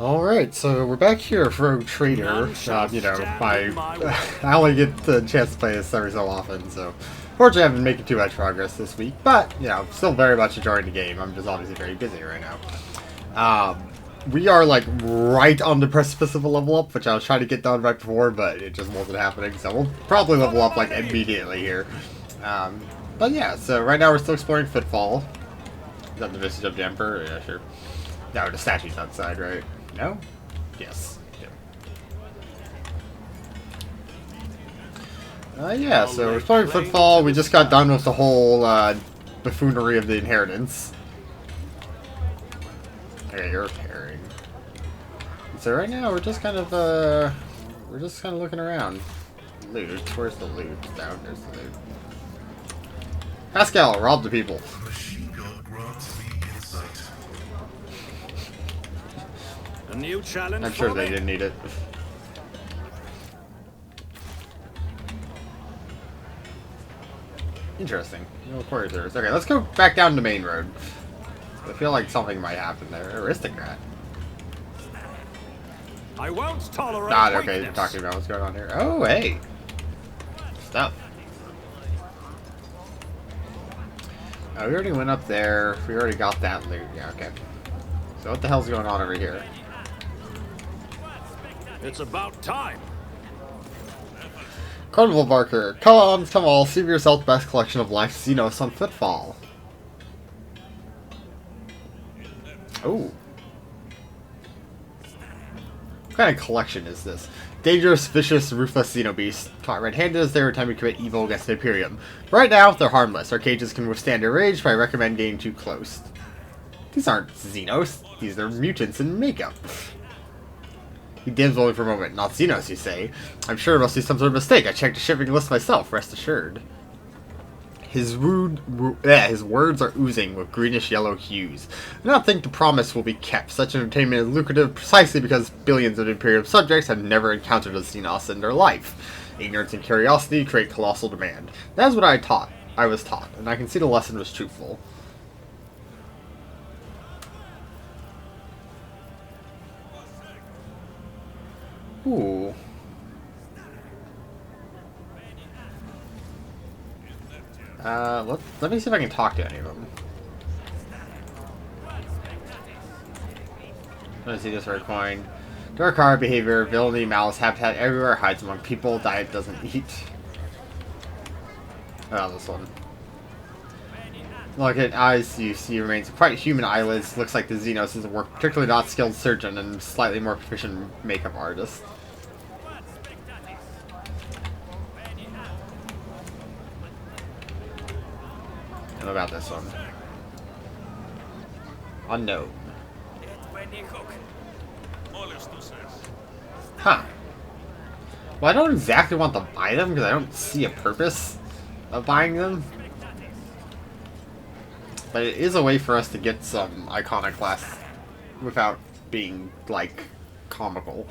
Alright, so we're back here for Rogue Trader. You know, I only get the chance to play this every so often, so fortunately I haven't been making too much progress this week, but, you know, still very much enjoying the game. I'm just obviously very busy right now. We are, like, right on the precipice of a level up, which I was trying to get done right before, but it just wasn't happening, so we'll probably level up, like, immediately here. But yeah, so right now we're still exploring Footfall. Is that the Visage of the Emperor? Yeah, sure. No, the statue's outside, right? No? Yes. Yeah, so we're exploring Footfall. We just got done with the whole buffoonery of the Inheritance. Okay, you're repairing. So right now we're just kind of looking around. Loot. Where's the loot? Down there's the loot. Pascal, rob the people. A new challenge. I'm sure they didn't need it. Interesting. No quarry service. Okay, let's go back down the main road. I feel like something might happen there. Aristocrat. I won't tolerate. Not okay. Talking about what's going on here. Oh, hey. Stuff. Oh, we already went up there. We already got that loot. Yeah, okay. So what the hell's going on over here? It's about time. Carnival Barker. Come on, come all. See for yourself the best collection of life Xenos on Footfall. Oh. What kind of collection is this? Dangerous, vicious, ruthless Xenobeasts. Caught red-handed as they were attempting to commit evil against the Imperium. But right now, they're harmless. Our cages can withstand their rage, but I recommend getting too close. These aren't Xenos. These are mutants in makeup. He dims only for a moment. Not Xenos, you say? I'm sure it must be some sort of mistake. I checked the shipping list myself, rest assured. His words are oozing with greenish-yellow hues. I do not think the promise will be kept. Such entertainment is lucrative precisely because billions of Imperium subjects have never encountered a Xenos in their life. Ignorance and curiosity create colossal demand. That is what I was taught, and I can see the lesson was truthful. Ooh. Let me see if I can talk to any of them. Let me see this rare coin. Dark heart, behavior, villainy, malice, habitat everywhere, hides among people, diet doesn't eat. Oh, this one. Look at eyes you see remains quite human eyelids. Looks like the Xenos is a work particularly not skilled surgeon and slightly more proficient makeup artist. And what about this one? Unknown. Huh. Well, I don't exactly want to buy them because I don't see a purpose of buying them. But it is a way for us to get some iconoclasts without being, like, comical.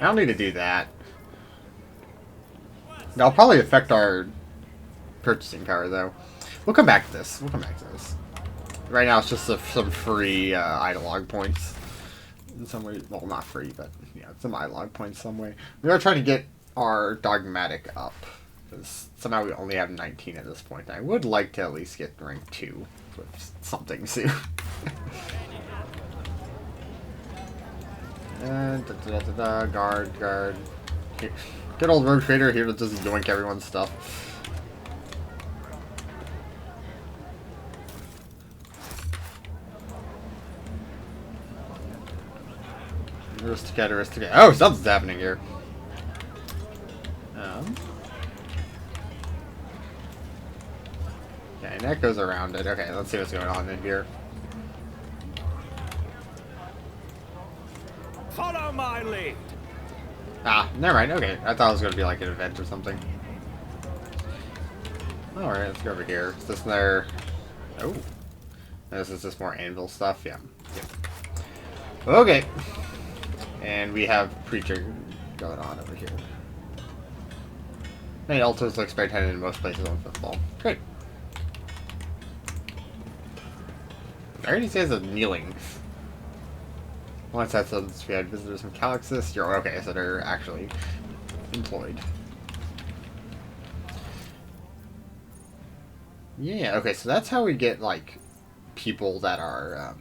I don't need to do that. That'll probably affect our purchasing power, though. We'll come back to this. Right now, it's just some free idolog points. In some way. Well, not free, but, yeah, some idolog points some way. We are trying to get our dogmatic up. Because somehow we only have 19 at this point. I would like to at least get rank 2 with something soon. And guard. Here. Good old Rogue Trader here to just yoink everyone's stuff. Aristocrat. Oh, something's happening here. Okay, and that goes around it. Okay, let's see what's going on in here. Follow my lead. Ah, never mind. Okay, I thought it was going to be like an event or something. Alright, let's go over here. Is this another... Oh. This is just more anvil stuff? Yeah. Okay. And we have Preacher going on over here. Many altars look spare tended in most places on Footfall. Great. I already says a kneeling. Once that's done, we had visitors from Calixis. You're okay, so they're actually employed. Yeah, okay, so that's how we get, like, people that are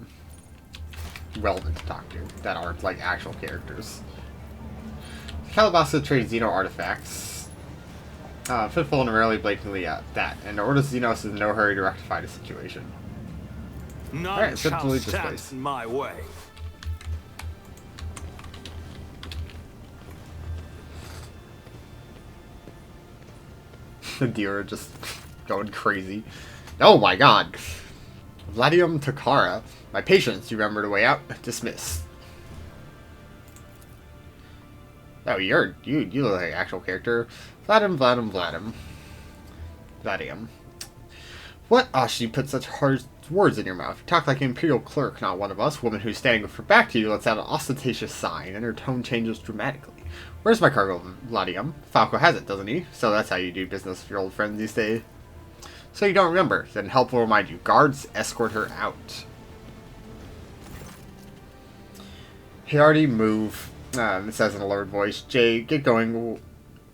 relevant to talk to, that aren't, like, actual characters. Calabasa trades Xeno artifacts. Fitful and rarely blatantly that, and orders Xenos is in no hurry to rectify the situation. None Alright, so shall delete this stand place. in my way. The deer are just going crazy. Oh my god! Vladaym Takara. My patience, you remember the way out? Dismiss. Oh, you look like an actual character. Vladaym. What? Ah, she put such hard words in your mouth. You talk like an imperial clerk, not one of us. Woman who's standing with her back to you lets out an ostentatious sigh, and her tone changes dramatically. Where's my cargo, Vladaym? Falco has it, doesn't he? So that's how you do business with your old friends these days. So you don't remember. Then help will remind you. Guards, escort her out. He already moved. It says in a lowered voice. Jay, get going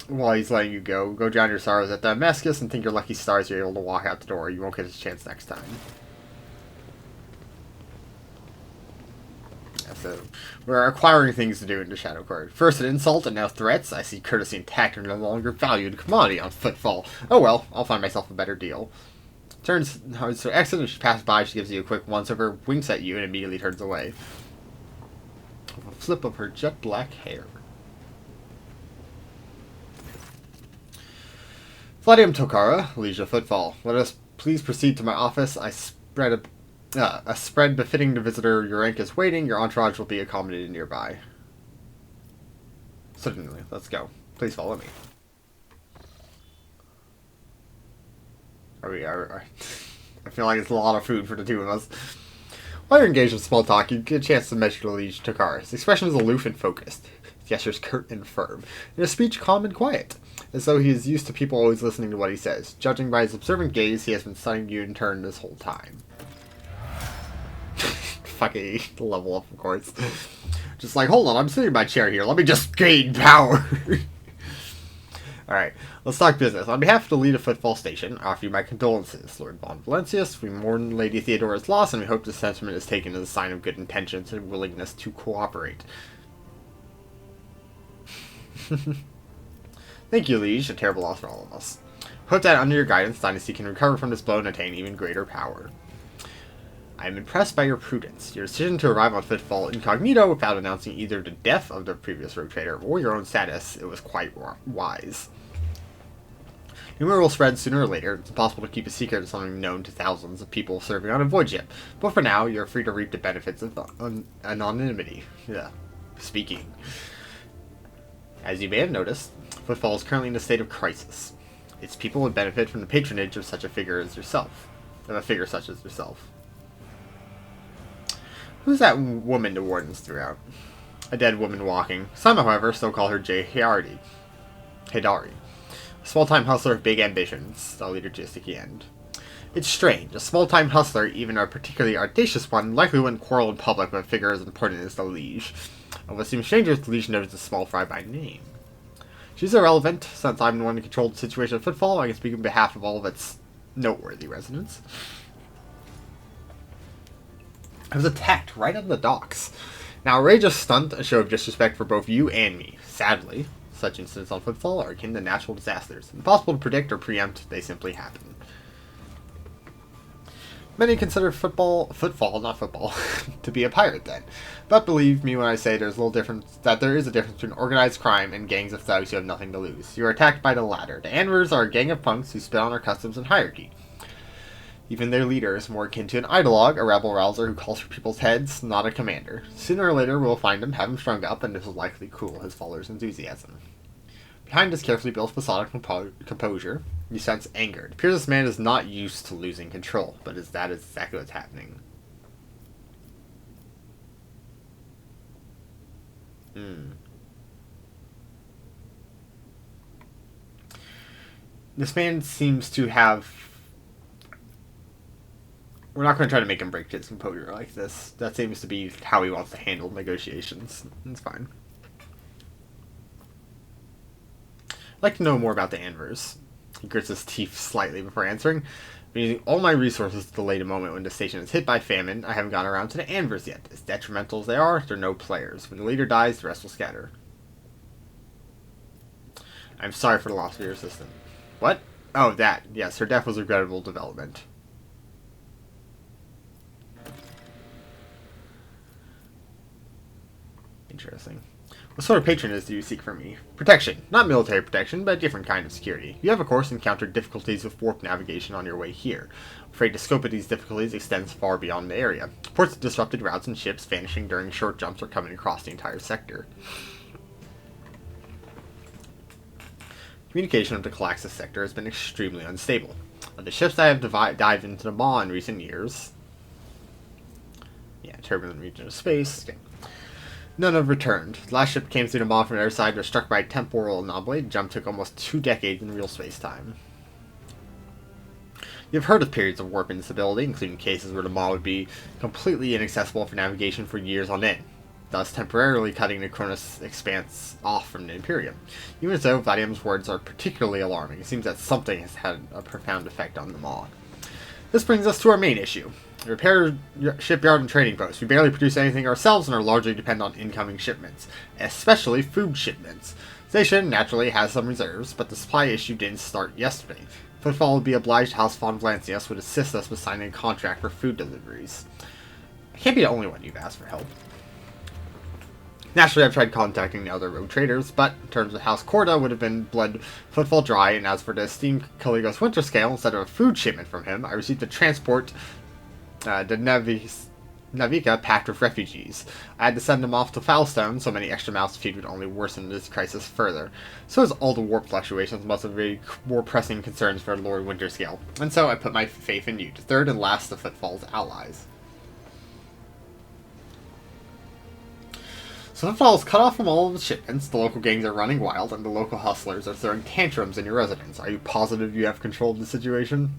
while he's letting you go. Go drown your sorrows at Damascus and think your lucky stars you're able to walk out the door. You won't get a chance next time. Yeah, so, we're acquiring things to do in the Shadow Court. First an insult and now threats. I see courtesy intact and no longer valued commodity on footfall. Oh well, I'll find myself a better deal. Turns so exit and she passes by. She gives you a quick once-over, winks at you, and immediately turns away. With a flip of her jet black hair. Vladaym Takara, Leisure Footfall. Let us please proceed to my office. I spread a spread befitting the visitor. Your rank is waiting. Your entourage will be accommodated nearby. Certainly, let's go. Please follow me. I feel like it's a lot of food for the two of us. While you're engaged in small talk, you get a chance to measure the liege Takara. His expression is aloof and focused. His gestures curt and firm. And his speech calm and quiet, as though he is used to people always listening to what he says. Judging by his observant gaze, he has been studying you in turn this whole time. Fucking level up, of course. Just like, hold on, I'm sitting in my chair here. Let me just gain power. Alright, let's talk business. On behalf of the lead of Footfall Station, I offer you my condolences, Lord Von Valencius. We mourn Lady Theodora's loss, and we hope this sentiment is taken as a sign of good intentions and willingness to cooperate. Thank you, Liege. A terrible loss for all of us. Hope that under your guidance, Dynasty can recover from this blow and attain even greater power. I am impressed by your prudence. Your decision to arrive on Footfall incognito without announcing either the death of the previous rogue trader or your own status, it was quite wise. Rumor will spread sooner or later. It's impossible to keep a secret of something known to thousands of people serving on a void ship. But for now, you're free to reap the benefits of anonymity. Yeah. Speaking. As you may have noticed, Footfall is currently in a state of crisis. Its people would benefit from the patronage of such a figure as yourself. Of a figure such as yourself. Who's that woman the wardens threw out? A dead woman walking. Some, however, still call her Hidari. A small-time hustler of big ambitions. The leader just at the end. It's strange. A small-time hustler, even a particularly audacious one, likely wouldn't quarrel in public with a figure as important as the Liege. Of what seems stranger, the Liege knows the small fry by name. She's irrelevant, since I'm the one who controlled the situation at Footfall. I can speak on behalf of all of its noteworthy residents. I was attacked right on the docks. Now, outrageous stunt, a show of disrespect for both you and me. Sadly, such incidents on Footfall are akin to natural disasters. Impossible to predict or preempt, they simply happen. Many consider Footfall, to be a pirate then. But believe me when I say there is a difference between organized crime and gangs of thugs who have nothing to lose. You are attacked by the latter. The Anvers are a gang of punks who spit on our customs and hierarchy. Even their leader is more akin to an ideologue, a rabble-rouser who calls for people's heads, not a commander. Sooner or later we'll find him, have him strung up, and this will likely cool his followers' enthusiasm. Behind his carefully built facade of composure, you sense anger. It appears this man is not used to losing control, but that is exactly what's happening. This man seems to have We're not going to try to make him break his composure like this. That seems to be how he wants to handle negotiations. It's fine. I'd like to know more about the Anvers. He grits his teeth slightly before answering. I'm using all my resources to delay the moment when the station is hit by famine. I haven't gotten around to the Anvers yet. As detrimental as they are, they're no players. When the leader dies, the rest will scatter. I'm sorry for the loss of your assistant. What? Oh, that. Yes, her death was a regrettable development. Interesting. What sort of patronage do you seek from me? Protection. Not military protection, but a different kind of security. You have, of course, encountered difficulties with warp navigation on your way here. I'm afraid the scope of these difficulties extends far beyond the area. Reports of disrupted routes and ships vanishing during short jumps are coming across the entire sector. Communication of the Calaxis sector has been extremely unstable. Of the ships that have dived into the maw in recent years... Yeah, turbulent region of space... Okay. None have returned. The last ship came through the maw from the other side, was struck by a temporal anomaly. The jump took almost 2 decades in real space-time. You've heard of periods of warp instability, including cases where the maw would be completely inaccessible for navigation for years on end, thus temporarily cutting the Cronus expanse off from the Imperium. Even so, Vladaym's words are particularly alarming. It seems that something has had a profound effect on the maw. This brings us to our main issue. Repair shipyard and trading posts. We barely produce anything ourselves and are largely dependent on incoming shipments, especially food shipments. Station naturally has some reserves, but the supply issue didn't start yesterday. Footfall would be obliged House von Vlancius would assist us with signing a contract for food deliveries. I can't be the only one you've asked for help. Naturally, I've tried contacting the other rogue traders, but in terms of House Corda would have been bled footfall dry, and as for the esteemed Caligos Winterscale, instead of a food shipment from him, I received a transport the Navica packed with refugees. I had to send them off to Foulstone, so many extra mouths to feed would only worsen this crisis further. So as all the warp fluctuations must have very more pressing concerns for Lord Winterscale, and so I put my faith in you, the third and last of Footfall's allies. So Footfall is cut off from all of the shipments, the local gangs are running wild, and the local hustlers are throwing tantrums in your residence. Are you positive you have control of the situation?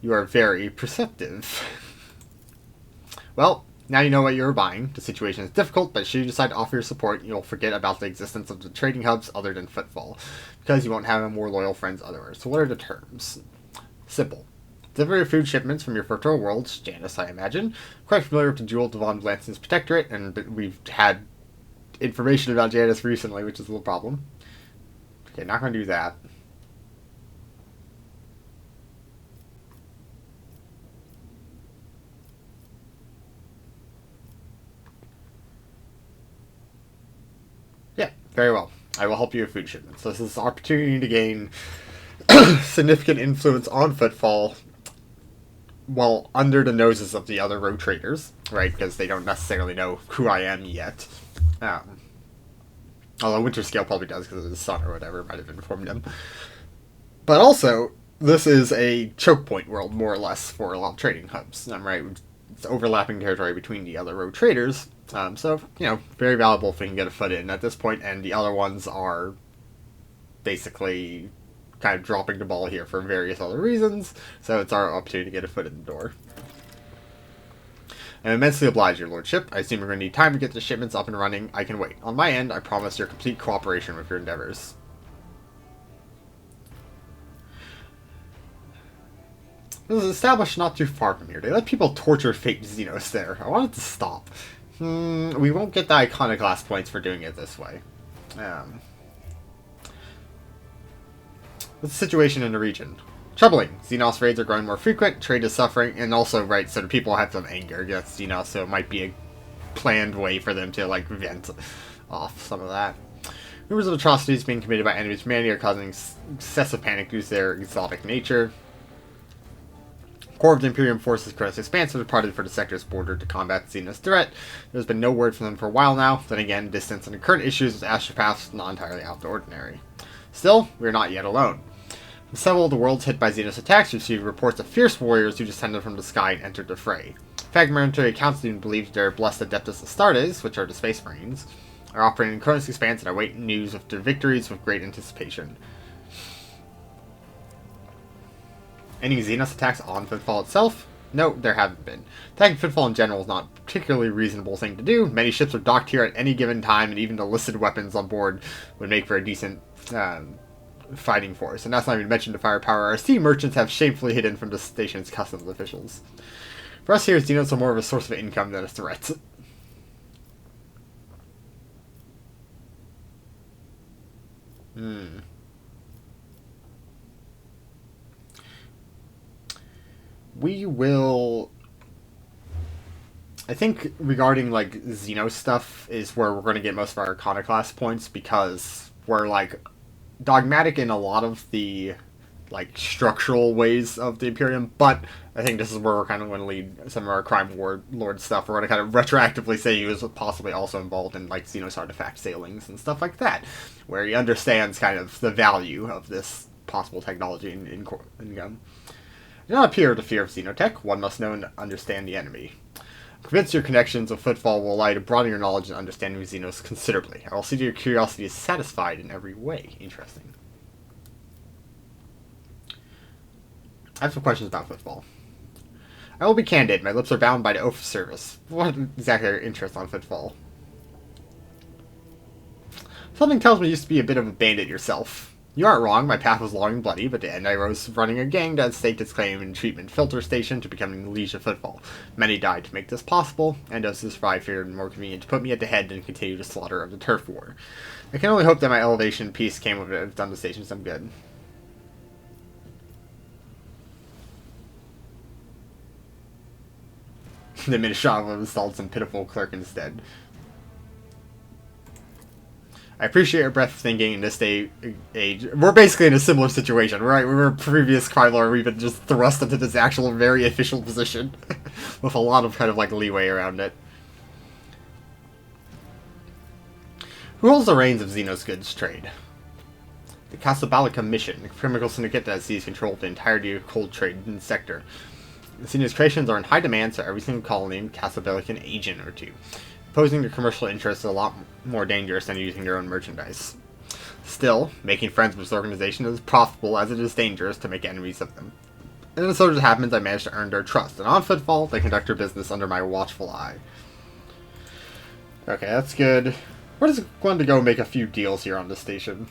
You are very perceptive. Well, now you know what you're buying. The situation is difficult, but should you decide to offer your support, you'll forget about the existence of the trading hubs other than Footfall, because you won't have more loyal friends otherwise. So what are the terms? Simple. Delivery of food shipments from your fertile worlds, Janus, I imagine. Quite familiar with the Jewel Devon Blanson's Protectorate, and we've had information about Janus recently, which is a little problem. Okay, not going to do that. Yeah, very well. I will help you with food shipments. This is an opportunity to gain significant influence on Footfall while under the noses of the other rogue traders, right? Because they don't necessarily know who I am yet. Although Winterscale probably does because of his son or whatever, might have informed him. But also, this is a choke point world, more or less, for a lot of trading hubs. I'm right. It's overlapping territory between the other rogue traders. So, you know, very valuable if we can get a foot in at this point, and the other ones are basically kind of dropping the ball here for various other reasons, so it's our opportunity to get a foot in the door. I'm immensely obliged, your lordship. I assume we're going to need time to get the shipments up and running. I can wait. On my end, I promise your complete cooperation with your endeavors. This is established not too far from here. They let people torture fake Xenos there. I want it to stop. We won't get the iconoclast points for doing it this way. What's the situation in the region? Troubling. Xenos raids are growing more frequent, trade is suffering, and also, right, so the people have some anger against Xenos, so it might be a planned way for them to, like, vent off some of that. Rumors of atrocities being committed by enemies of humanity are causing excessive panic due to their exotic nature. Core of the Imperium forces Cronus Expanse have departed for the sector's border to combat Xenos threat. There's been no word from them for a while now. Then again, distance and the current issues with astropaths not entirely out of the ordinary. Still, we're not yet alone. From several of the worlds hit by Xenos attacks, we received reports of fierce warriors who descended from the sky and entered the fray. Fragmentary accounts even believe their blessed Adeptus Astartes, which are the Space Marines, are operating in Cronus Expanse and await news of their victories with great anticipation. Any Xenos attacks on Footfall itself? No, there haven't been. Attacking Footfall in general is not a particularly reasonable thing to do. Many ships are docked here at any given time, and even the listed weapons on board would make for a decent fighting force. And that's not even mentioned the firepower our sea merchants have shamefully hidden from the station's customs officials. For us here, Xenos are more of a source of income than a threat. We will... I think regarding, like, Xeno stuff is where we're going to get most of our Iconoclast points, because we're, like, dogmatic in a lot of the, like, structural ways of the Imperium, but I think this is where we're kind of going to lead some of our crime lord stuff. We're going to kind of retroactively say he was possibly also involved in, like, Xenos artifact sailings and stuff like that, where he understands kind of the value of this possible technology in gun. Do not appear to fear of Xenotech. One must know and understand the enemy. I'm convinced your connections with Footfall will allow you to broaden your knowledge and understanding of Xenos considerably. I will see that your curiosity is satisfied in every way. Interesting. I have some questions about Footfall. I will be candid. My lips are bound by the oath of service. What exactly are your interests on Footfall? Something tells me you used to be a bit of a bandit yourself. You aren't wrong, my path was long and bloody, but at the end I rose running a gang that staked its claim in treatment filter station to becoming the liege of Footfall. Many died to make this possible, and those who survived feared it more convenient to put me at the head than continue the slaughter of the turf war. I can only hope that my elevation and peace came of it have done the station some good. The Minishava installed some pitiful clerk instead. I appreciate your breadth of thinking in this day age. We're basically in a similar situation, right? We were a previous crime lord, we've been just thrust into this actual very official position with a lot of kind of like leeway around it. Who holds the reins of Xenos goods trade? The Casablanca mission, the criminal syndicate that sees control of the entirety of cold trade in the sector. The Xenos creations are in high demand, so every single colony in Casablanca an agent or two. Opposing their commercial interests is a lot more dangerous than using their own merchandise. Still, making friends with this organization is as profitable as it is dangerous to make enemies of them. And it so just happens I managed to earn their trust, and on Footfall, they conduct their business under my watchful eye. Okay, that's good. We're just going to go make a few deals here on this station.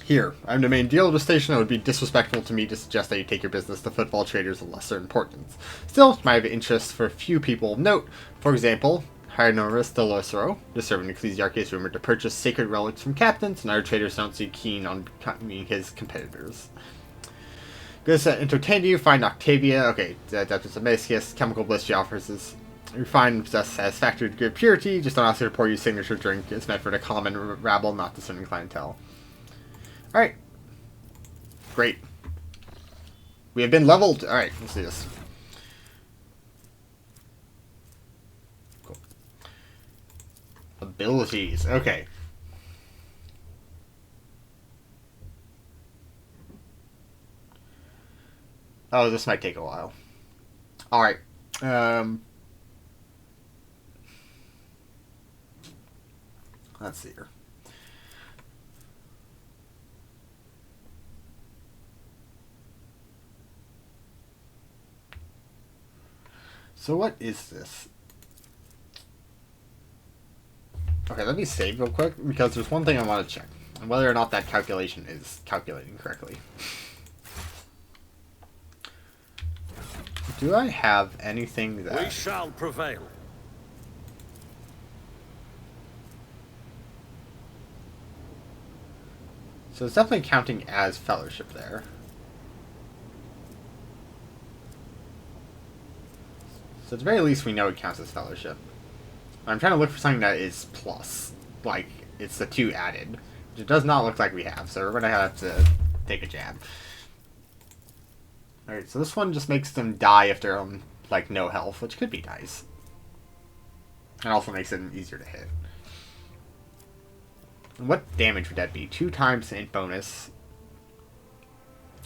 Here, I'm the main deal of the station. It would be disrespectful to me to suggest that you take your business to Footfall traders of lesser importance. Still, it might have interest for a few people of note. For example, Hieronymus de Losero, the servant ecclesiarch, is rumored to purchase sacred relics from captains, and other traders don't seem keen on becoming his competitors. Goods that entertain you, find Octavia. Okay, that's just a Mescus. Chemical bliss she offers is refined, possess satisfactory degree of purity. Just don't ask her to pour you signature drink. It's meant for the common rabble, not the certain clientele. Alright. Great. We have been leveled. Alright, let's do this. Cool. Abilities. Okay. Oh, this might take a while. Alright. Let's see here. So what is this? Okay, let me save real quick, because there's one thing I want to check. And whether or not that calculation is calculating correctly. Do I have anything that... We shall prevail. So it's definitely counting as fellowship there. So at the very least, we know it counts as fellowship. I'm trying to look for something that is plus. Like, it's the 2 added. Which it does not look like we have, so we're going to have to take a jab. Alright, so this one just makes them die if they're on, like, no health, which could be nice. It also makes them easier to hit. And what damage would that be? 2 times int bonus.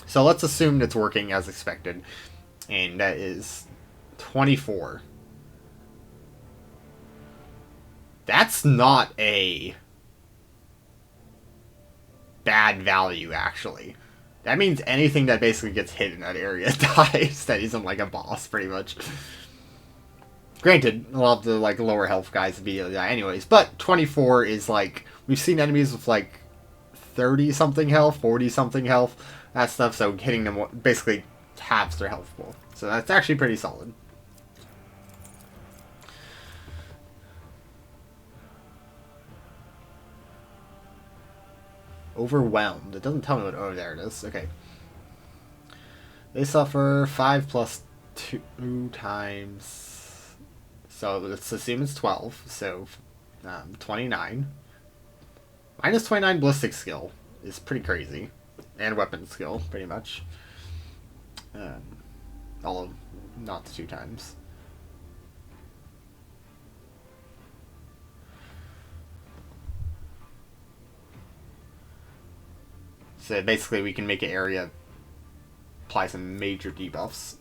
So let's assume it's working as expected. And that is 24. That's not a bad value, actually. That means anything that basically gets hit in that area dies. That isn't like a boss, pretty much. Granted, a lot of the like lower health guys immediately die anyways, but 24 is like, we've seen enemies with like 30 something health, 40 something health, that stuff, so hitting them basically halves their health pool. So that's actually pretty solid. Overwhelmed. It doesn't tell me what. Oh, there it is. Okay. They suffer 5 plus 2 times. So let's assume it's 12. So 29. Minus 29 ballistic skill is pretty crazy. And weapon skill, pretty much. Although, not the 2 times. So basically we can make an area apply some major debuffs.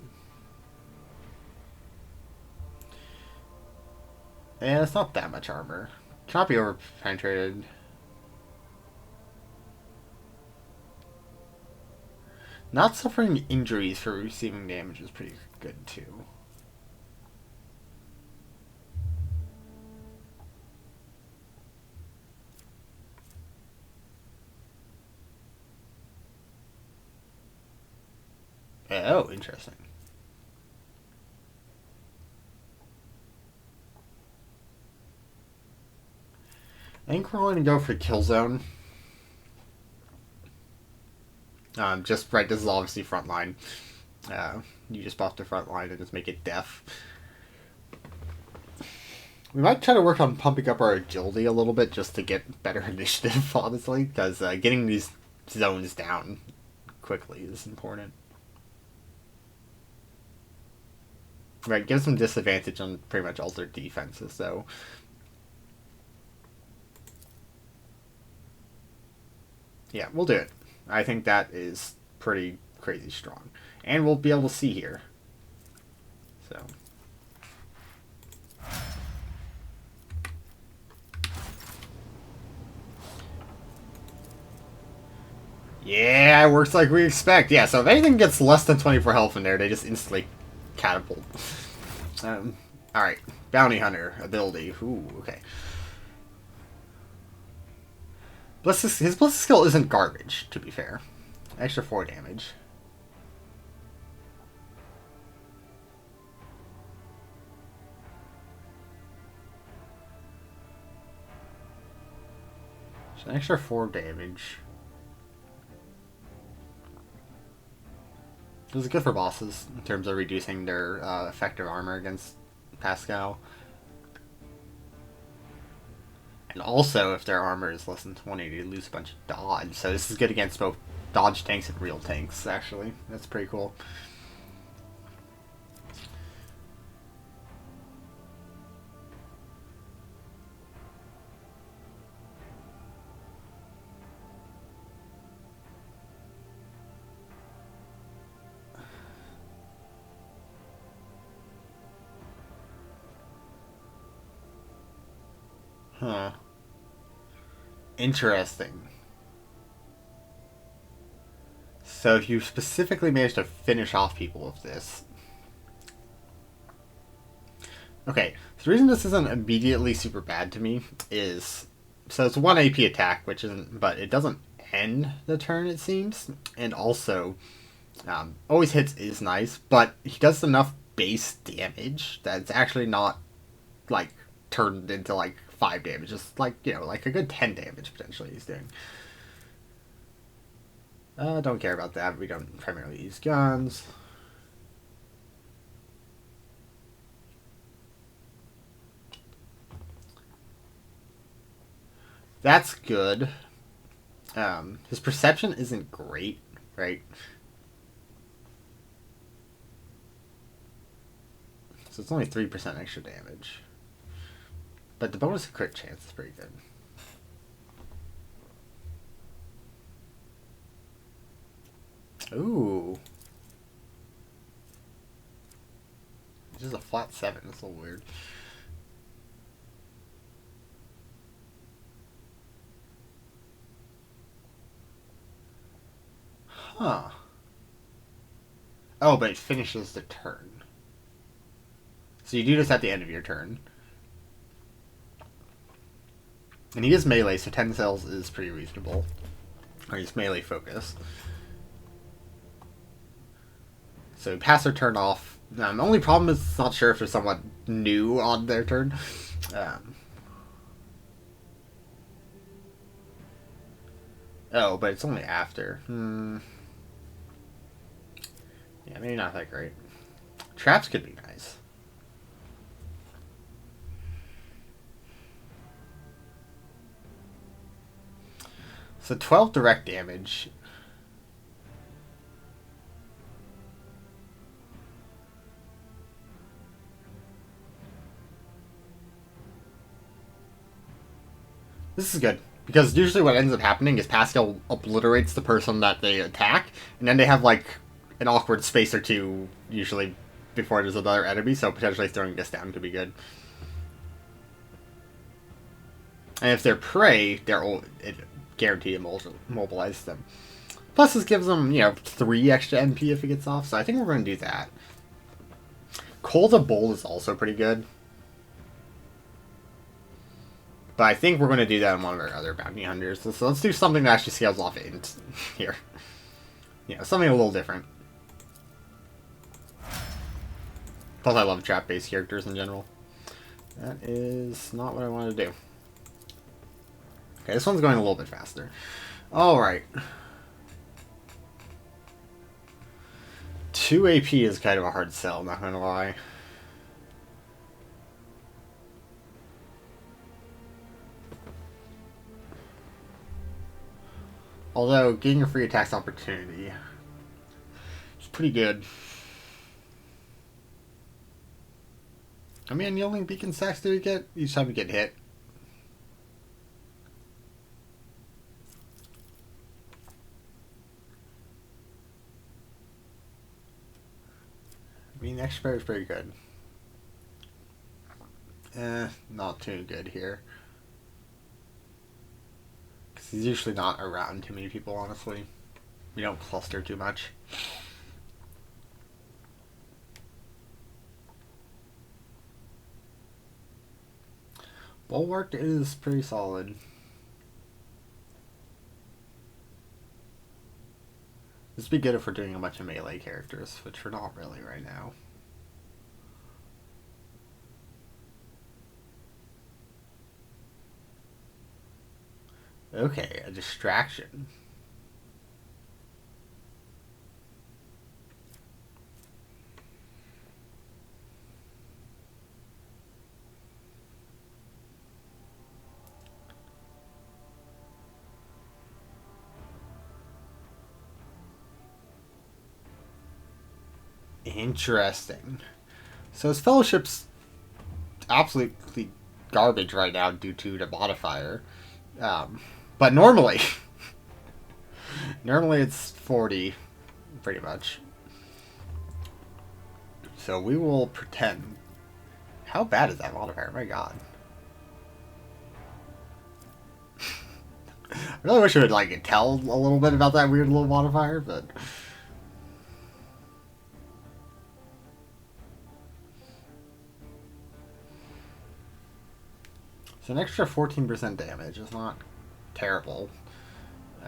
And it's not that much armor. Cannot be over-penetrated. Not suffering injuries for receiving damage is pretty good too. Oh, interesting. I think we're going to go for kill zone. Just right, this is obviously frontline. You just buff the frontline and just make it deaf. We might try to work on pumping up our agility a little bit just to get better initiative, honestly, because getting these zones down quickly is important. Right, gives them disadvantage on pretty much all their defenses, though. Yeah, we'll do it. I think that is pretty crazy strong. And we'll be able to see here. So. Yeah, it works like we expect. Yeah, so if anything gets less than 24 health in there, they just instantly catapult. Alright. Bounty Hunter ability. Ooh, okay. His ballistic skill isn't garbage, to be fair. Extra 4 damage. So an extra 4 damage. This is good for bosses in terms of reducing their effective armor against Pascal. And also, if their armor is less than 20, they lose a bunch of dodge. So this is good against both dodge tanks and real tanks, actually. That's pretty cool. Huh. Interesting. So if you specifically manage to finish off people with this... Okay, so the reason this isn't immediately super bad to me is... So it's 1 AP attack, which isn't... But it doesn't end the turn, it seems. And also, always hits is nice, but he does enough base damage that it's actually not, like, turned into, like, 5 damage. Just, like, you know, like a good 10 damage, potentially, he's doing. Don't care about that. We don't primarily use guns. That's good. His perception isn't great, right? So it's only 3% extra damage. But the bonus crit chance is pretty good. Ooh. It's just a flat 7. That's a little weird. Huh. Oh, but it finishes the turn. So you do this at the end of your turn. And he is melee, so 10 cells is pretty reasonable. Or he's melee focused. So you pass their turn off. The only problem is not sure if there's someone new on their turn. Oh, but it's only after. Yeah, maybe not that great. Traps could be nice. So 12 direct damage. This is good. Because usually what ends up happening is Pascal obliterates the person that they attack, and then they have, like, an awkward space or two, usually, before there's another enemy, so potentially throwing this down could be good. And if they're prey, it guaranteed immobilize them. Plus, this gives them, 3 extra MP if it gets off, so I think we're going to do that. Cold of Bold is also pretty good. But I think we're going to do that in one of our other bounty hunters. So let's do something that actually scales off int here. Something a little different. Plus, I love trap-based characters in general. That is not what I wanted to do. Okay, this one's going a little bit faster. Alright. 2 AP is kind of a hard sell, not going to lie. Although, getting a free attacks opportunity is pretty good. I mean, the only beacon stacks do we get each time we get hit. I mean, extra is pretty good. Not too good here. He's usually not around too many people, honestly. We don't cluster too much. Bulwark is pretty solid. This would be good if we're doing a bunch of melee characters, which we're not really right now. Okay, a distraction. Interesting. So his fellowship's absolutely garbage right now due to the modifier. But normally it's 40, pretty much. So we will pretend. How bad is that modifier? My god. I really wish I would, like, tell a little bit about that weird little modifier, but... So an extra 14% damage is not terrible.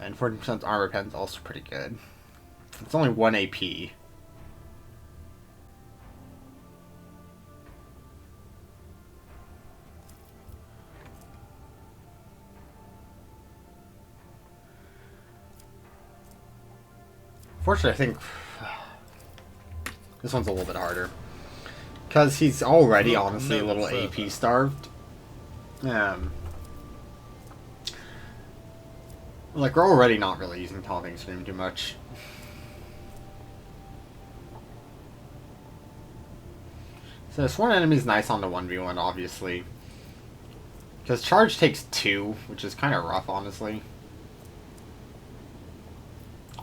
And 14% armor pen is also pretty good. It's only 1 AP. Fortunately, I think this one's a little bit harder. Because he's already, honestly, a little AP starved. Like, we're already not really using Taunting Scream too much. So Sworn Enemy's nice on the 1v1, obviously. Because Charge takes 2, which is kind of rough, honestly.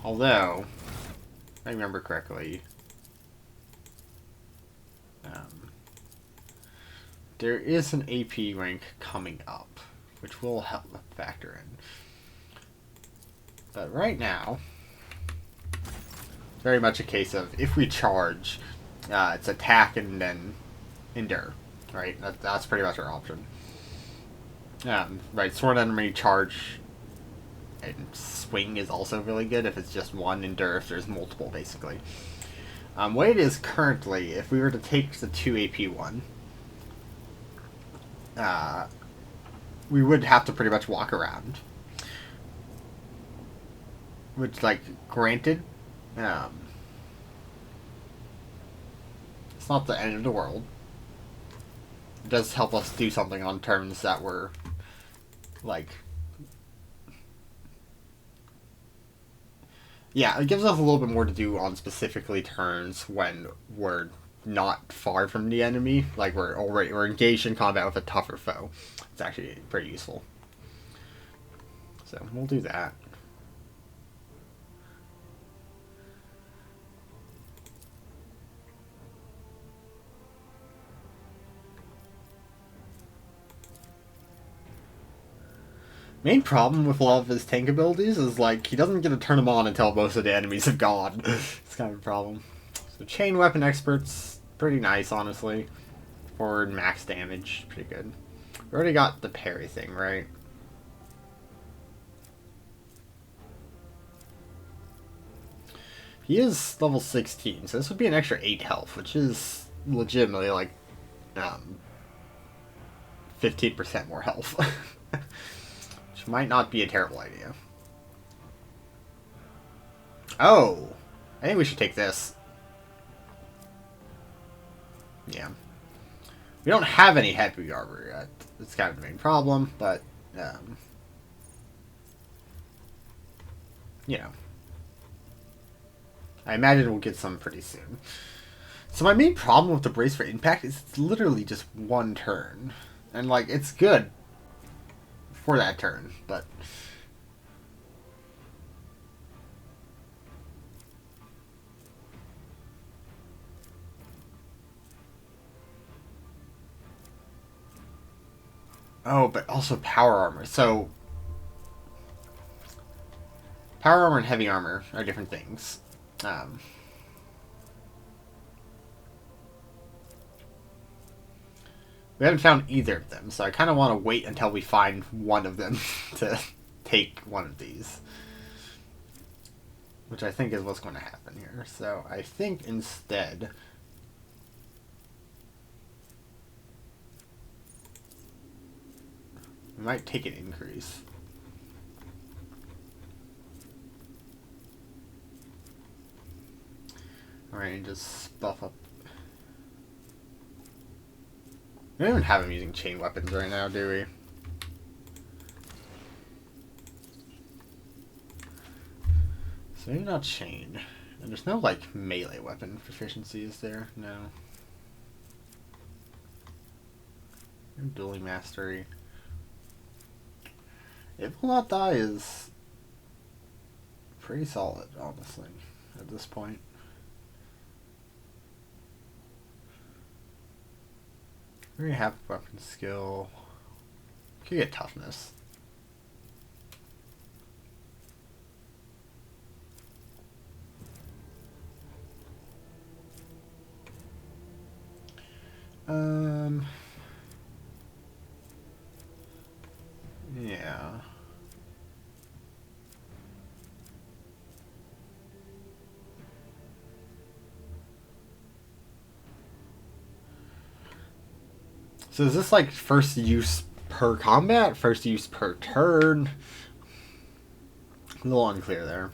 Although, if I remember correctly, there is an AP rank coming up, which will help factor in. But right now, very much a case of if we charge, it's attack and then endure, right? That's pretty much our option. Right, sword enemy charge and swing is also really good if it's just one, endure if there's multiple, basically. What it is currently, if we were to take the 2 AP one, we would have to pretty much walk around. Which, like, granted, it's not the end of the world. It does help us do something on turns that were, like... Yeah, it gives us a little bit more to do on specifically turns when we're not far from the enemy. Like, we're engaged in combat with a tougher foe. It's actually pretty useful. So, we'll do that. Main problem with a lot of his tank abilities is, like, he doesn't get to turn them on until most of the enemies have gone. It's kind of a problem. So chain weapon expert's pretty nice, honestly. For max damage, pretty good. We already got the parry thing, right? He is level 16, so this would be an extra 8 health, which is legitimately, like, 15% more health. Might not be a terrible idea. Oh! I think we should take this. Yeah. We don't have any heavy armor yet. That's kind of the main problem, but, you know. I imagine we'll get some pretty soon. So my main problem with the Brace for Impact is it's literally just one turn. And, like, it's good for that turn, but oh, but also power armor. So power armor and heavy armor are different things. We haven't found either of them, so I kind of want to wait until we find one of them to take one of these. Which I think is what's going to happen here. So I think instead... we might take an increase. Alright, and just buff up. We don't even have him using chain weapons right now, do we? So maybe not chain. And there's no, like, melee weapon proficiency, is there? No. No dueling mastery. It Will Not Die is pretty solid, honestly, at this point. We have weapon skill. Could get toughness. Yeah. So is this like first use per combat? First use per turn? A little unclear there.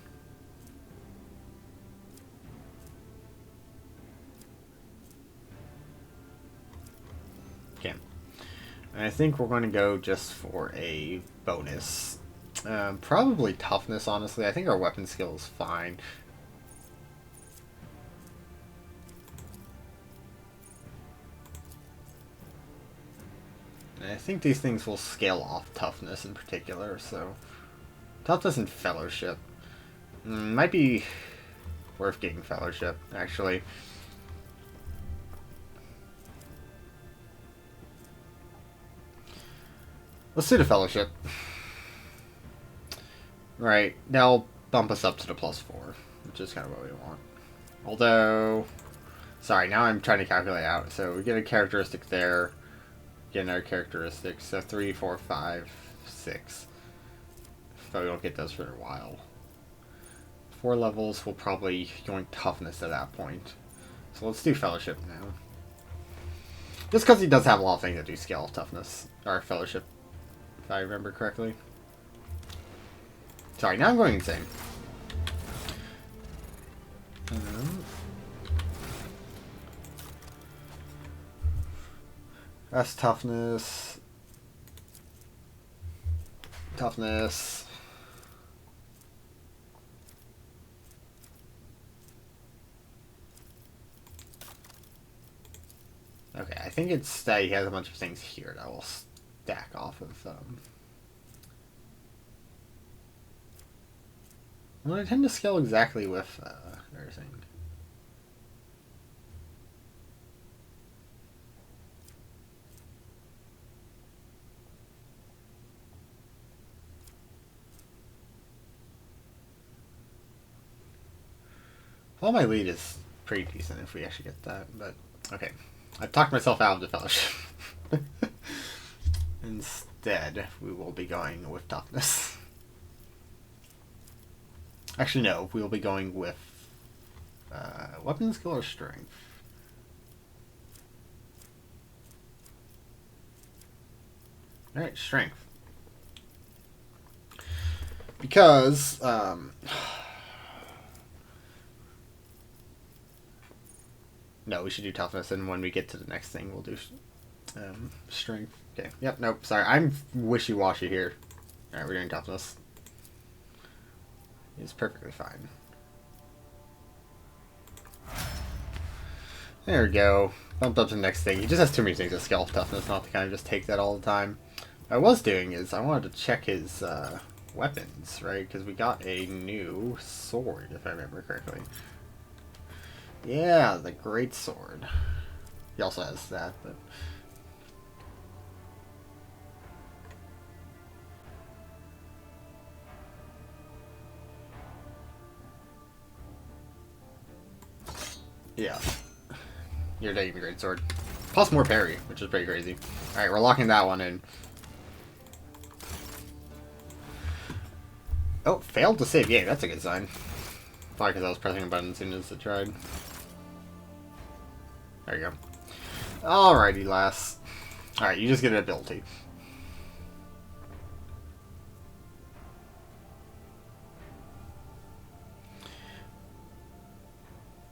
Okay. And I think we're going to go just for a bonus. Probably toughness, honestly. I think our weapon skill is fine. And I think these things will scale off toughness in particular, so... Toughness and fellowship. Might be worth getting fellowship, actually. Let's do the fellowship. Right, that'll bump us up to the +4, which is kind of what we want. Although, sorry, now I'm trying to calculate out. So we get a characteristic there, get another characteristic. So 3, 4, 5, 6. But we don't get those for a while. 4 levels, we'll probably join toughness at that point. So let's do fellowship now. Just because he does have a lot of things that do scale toughness. Or fellowship, if I remember correctly. Sorry, now I'm going insane. That's toughness. Toughness. Okay, I think it's that he has a bunch of things here that will stack off of well, I tend to scale exactly with everything. Well, my lead is pretty decent if we actually get that, but okay. I've talked myself out of the fellowship. Instead, we will be going with toughness. Actually, no. We will be going with weapon skill or strength. Alright, strength. Because, no, we should do toughness, and when we get to the next thing, we'll do strength. Okay, yep, nope, sorry. I'm wishy-washy here. Alright, we're doing toughness. It's perfectly fine. There we go. Bumped up to the next thing. He just has too many things to scale toughness, not to kind of just take that all the time. What I was doing is I wanted to check his weapons, right? Because we got a new sword, if I remember correctly. Yeah, the great sword. He also has that, but... yeah. You're taking the great sword. Plus more parry, which is pretty crazy. Alright, we're locking that one in. Oh, failed to save game. That's a good sign. Probably because I was pressing a button as soon as it tried. There you go. Alrighty, lass. Alright, you just get an ability.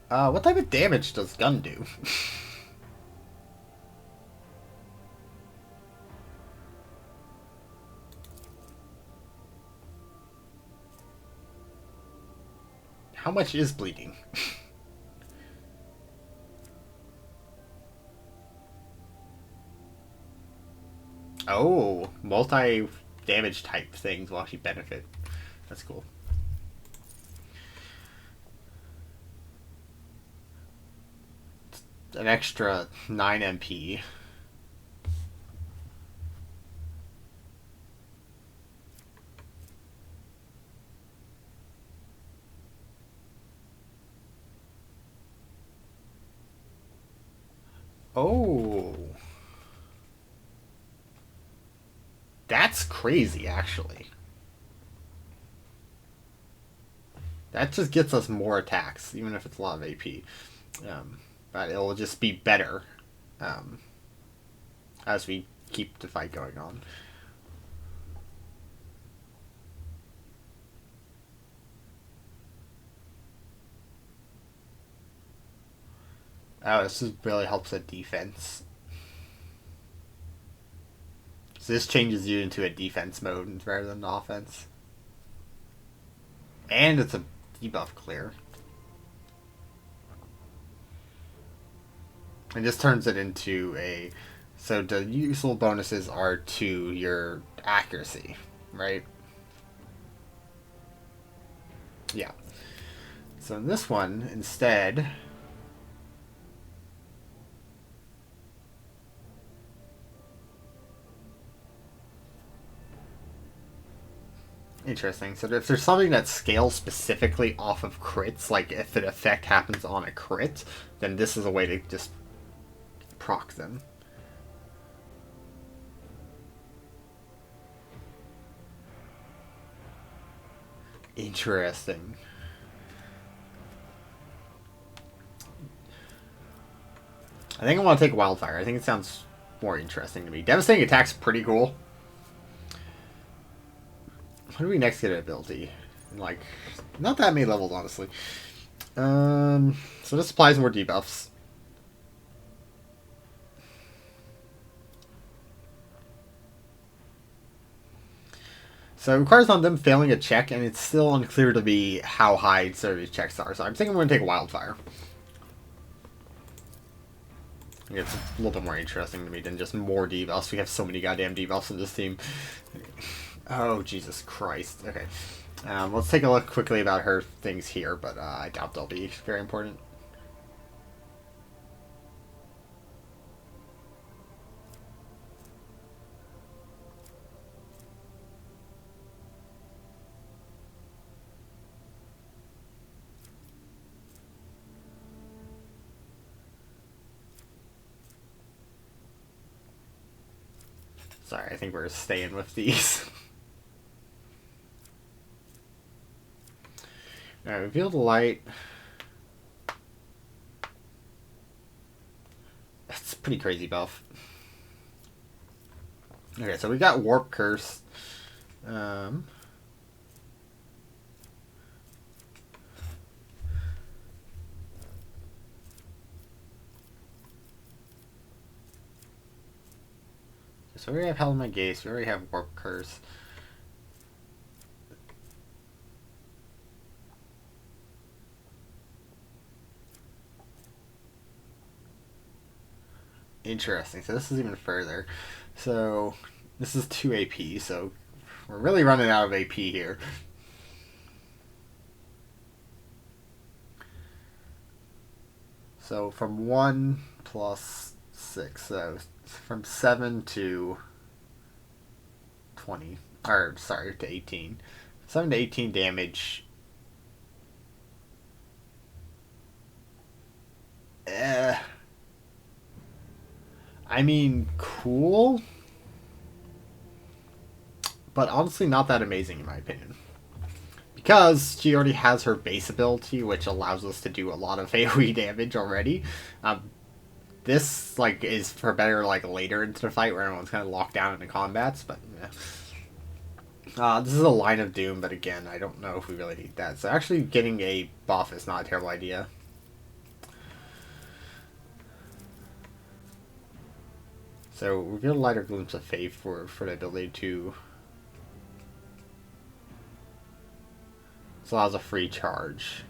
What type of damage does gun do? How much is bleeding? Oh, multi-damage type things will actually benefit. That's cool. An extra 9 MP. Oh. That's crazy, actually. That just gets us more attacks, even if it's a lot of AP. But it'll just be better as we keep the fight going on. Oh, this really helps the defense. So this changes you into a defense mode rather than offense. And it's a debuff clear. And this turns it into a... So the useful bonuses are to your accuracy, right? Yeah. So in this one, instead... Interesting. So if there's something that scales specifically off of crits, like if an effect happens on a crit, then this is a way to just proc them. Interesting. I think I want to take Wildfire. I think it sounds more interesting to me. Devastating Attack's pretty cool. When do we next get an ability? Like, not that many levels, honestly. So this applies more debuffs. So it requires on them failing a check, and it's still unclear to me how high some of these checks are. So I'm thinking I'm going to take Wildfire. It's a little bit more interesting to me than just more debuffs. We have so many goddamn debuffs in this team. Oh, Jesus Christ. Okay. Let's take a look quickly about her things here, but I doubt they'll be very important. Sorry, I think we're staying with these. Alright, reveal the light. That's a pretty crazy buff. Okay, so we got Warp Curse. So we already have Hell in My Gaze, we already have Warp Curse. Interesting, so this is even further. So this is 2 AP, so we're really running out of AP here. So from 1 plus 6, so from 7 to 20, or sorry, to 18. 7 to 18 damage. I mean, cool. But honestly, not that amazing in my opinion. Because she already has her base ability, which allows us to do a lot of AoE damage already. This, like, is for better, like, later into the fight where everyone's kind of locked down in the combats, but, yeah. This is a Line of Doom, but again, I don't know if we really need that. So actually getting a buff is not a terrible idea. So reveal Light or Glimpse of Faith for the ability to... This allows a free charge.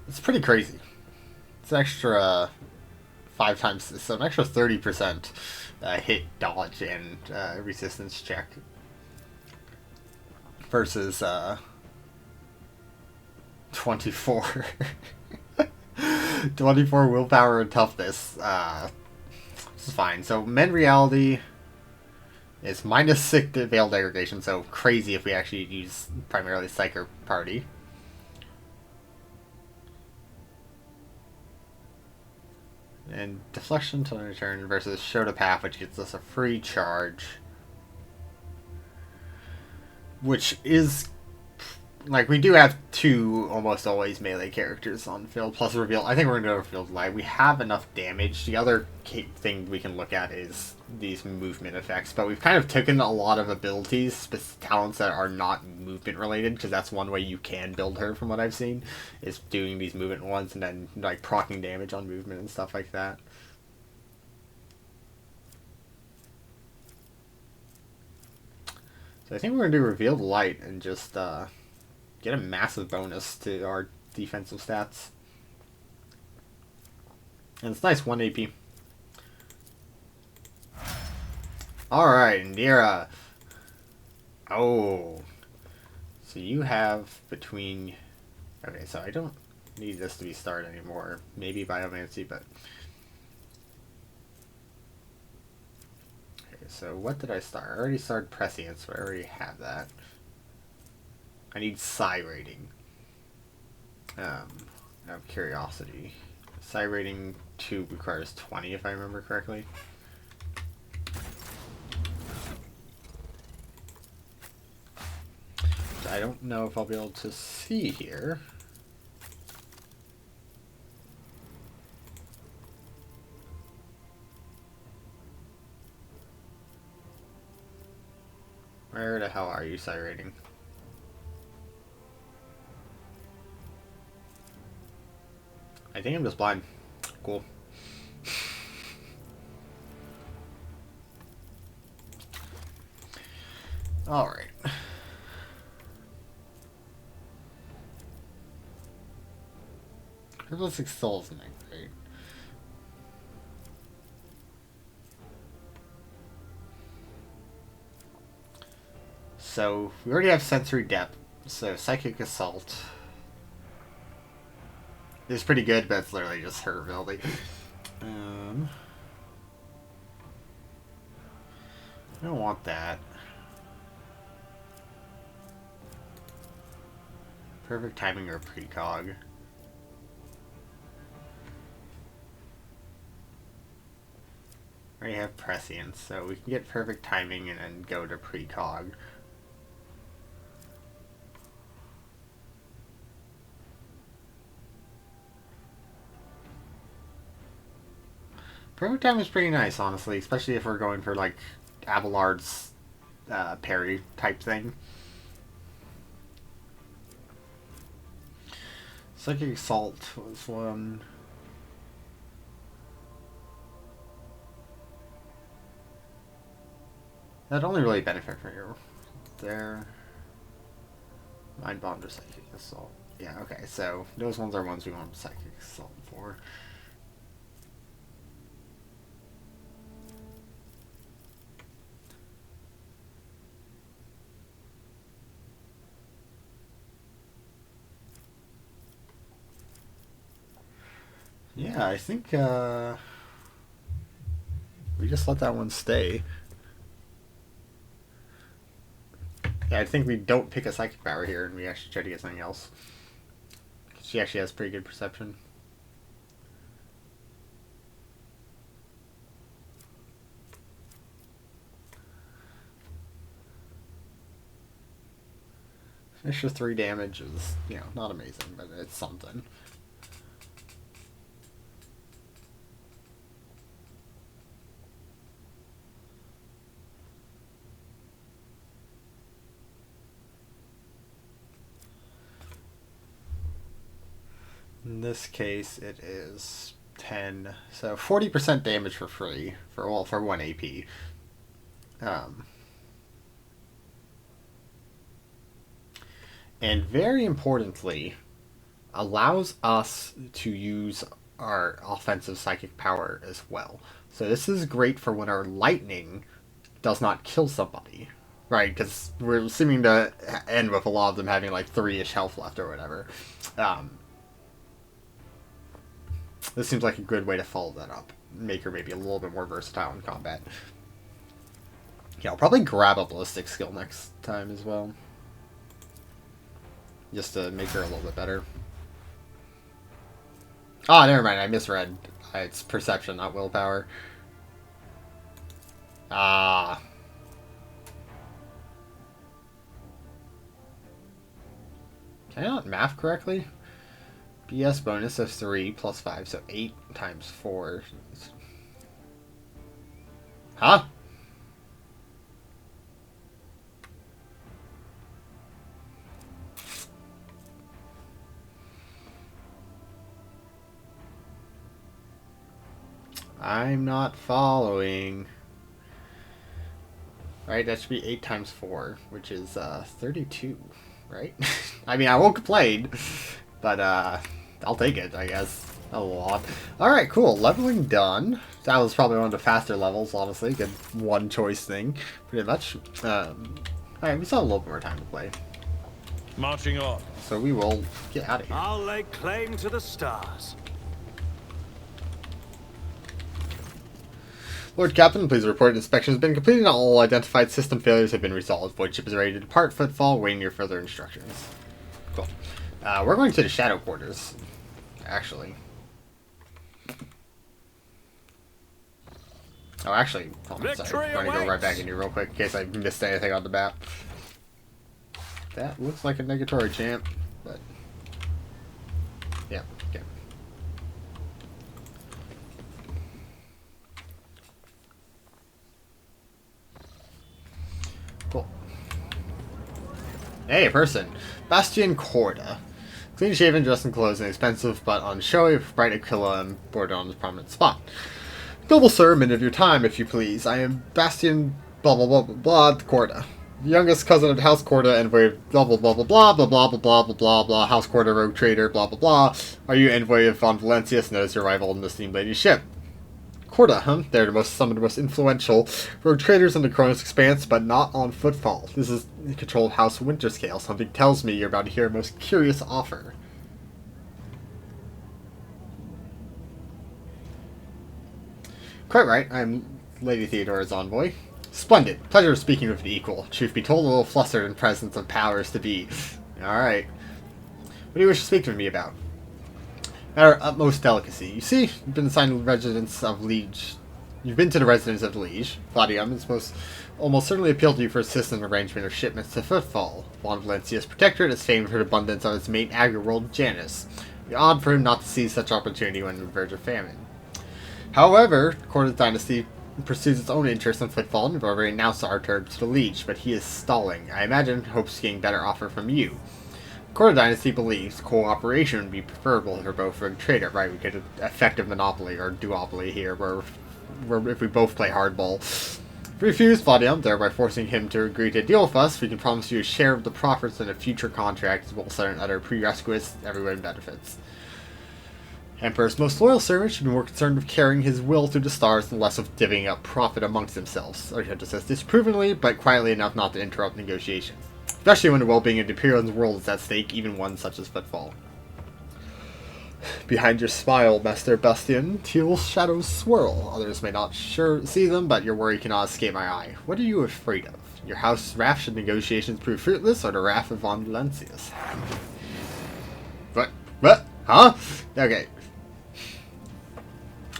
It's pretty crazy. It's an extra 5 times, so an extra 30% hit, dodge, and resistance check. Versus 24. 24 willpower and toughness. This is fine. So Men Reality is -6 to Veil Degradation, so crazy if we actually use primarily Psyker Party. And Deflection to return versus Show to Path, which gets us a free charge. Which is... Like, we do have 2 almost always melee characters on field, plus reveal. I think we're going to go for Field Light. We have enough damage. The other thing we can look at is these movement effects, but we've kind of taken a lot of abilities, talents that are not movement related, because that's one way you can build her from what I've seen, is doing these movement ones and then, like, proccing damage on movement and stuff like that. So I think we're going to do Reveal the Light and just, get a massive bonus to our defensive stats. And it's nice, 1 AP. Alright, Nira. Oh. So you have between... Okay, so I don't need this to be starred anymore. Maybe Biomancy, but... Okay, so what did I start? I already started Prescience, so I already have that. I need Psi rating. I have Curiosity. Psi rating 2 requires 20, if I remember correctly. I don't know if I'll be able to see here. Where the hell are you, Psi rating? I think I'm just blind. Cool. Alright. Herbalistic Soul isn't that great. So, we already have Sensory Depth, so Psychic Assault is pretty good, but it's literally just her ability. I don't want that. Perfect Timing or Precog. I already have Prescience, so we can get Perfect Timing and then go to Precog. Perfect Time is pretty nice, honestly, especially if we're going for, like, Abelard's parry type thing. Psychic Assault was one. That'd only really benefit for you. There. Mind Bond or Psychic Assault. Yeah, okay, so those ones are ones we want Psychic Assault for. Yeah, I think we just let that one stay. Yeah, I think we don't pick a Psychic Power here and we actually try to get something else. She actually has pretty good perception. Extra 3 damage is, you know, not amazing, but it's something. In this case, it is 10, so 40% damage for free for 1 AP. And very importantly, allows us to use our offensive psychic power as well. So this is great for when our lightning does not kill somebody, right? Because we're seeming to end with a lot of them having like 3-ish health left or whatever. This seems like a good way to follow that up. Make her maybe a little bit more versatile in combat. Yeah, I'll probably grab a ballistic skill next time as well. Just to make her a little bit better. Oh, never mind. I misread. It's perception, not willpower. Ah. Can I not math correctly? BS bonus of 3 plus 5, so 8 times 4. Huh? I'm not following. Right, that should be 8 times 4, which is 32, right? I mean, I won't complain, but I'll take it, I guess. A lot. Alright, cool. Leveling done. That was probably one of the faster levels, honestly. Good one choice thing, pretty much. Alright, we still have a little bit more time to play. Marching on. So we will get out of here. I'll lay claim to the stars. Lord Captain, please report inspection has been completed and all identified system failures have been resolved. Void ship is ready to depart. Footfall, waiting your further instructions. Cool. We're going to the Shadow Quarters, actually. Oh, actually, hold on, sorry. I'm going to go right back in here real quick in case I missed anything on the map. That looks like a negatory champ, but... yeah, okay. Cool. Hey, a person. Bastian Corda. Clean shaven, dressed in clothes, and expensive but unshowy, bright Aquila and bordered on his prominent spot. Noble sir, a minute of your time, if you please. I am Bastian blah blah blah blah blah Corda. The youngest cousin of House Corda envoy of blah blah blah blah blah blah blah blah blah blah blah blah House Corda rogue trader blah blah blah. Are you envoy of von Valencius? Notice your arrival in the steam lady's ship. Corda, huh? They're some of the most influential rogue traders in the Cronus Expanse, but not on Footfall. This is the control of House Winterscale. Something tells me you're about to hear a most curious offer. Quite right. I'm Lady Theodora's envoy. Splendid. Pleasure of speaking with the equal. Truth be told, a little flustered in presence of powers to be. Alright. What do you wish to speak to me about? Matter of utmost delicacy. You see, you've been assigned to the residence of Liege. You've been to the residence of Liege. Vladaym is almost certainly appealed to you for assistance in arrangement of shipments to Footfall. Von Valencia's protectorate is famed for the abundance of its mate agri-world Janus. It'd be odd for him not to seize such opportunity when on the verge of famine. However, Corda's dynasty pursues its own interests in Footfall and we've already announced our terms to the Liege, but he is stalling. I imagine hopes getting better offer from you. Corda dynasty believes cooperation would be preferable for both rogue trader, right? We get an effective monopoly or duopoly here, where if we both play hardball. If we refuse Vladaym, thereby forcing him to agree to deal with us, we can promise you a share of the profits in a future contract, as well as certain other prerequisites everyone benefits. Emperor's most loyal servant should be more concerned with carrying his will through the stars and less of divvying up profit amongst themselves. Argento says disapprovingly, but quietly enough not to interrupt negotiations. Especially when the well-being of the Imperial's world is at stake, even one such as Footfall. Behind your smile, Master Bastian, teal shadows swirl. Others may not see them, but your worry cannot escape my eye. What are you afraid of? Your house's wrath should negotiations prove fruitless, or the wrath of von Valencius? What? Huh? Okay.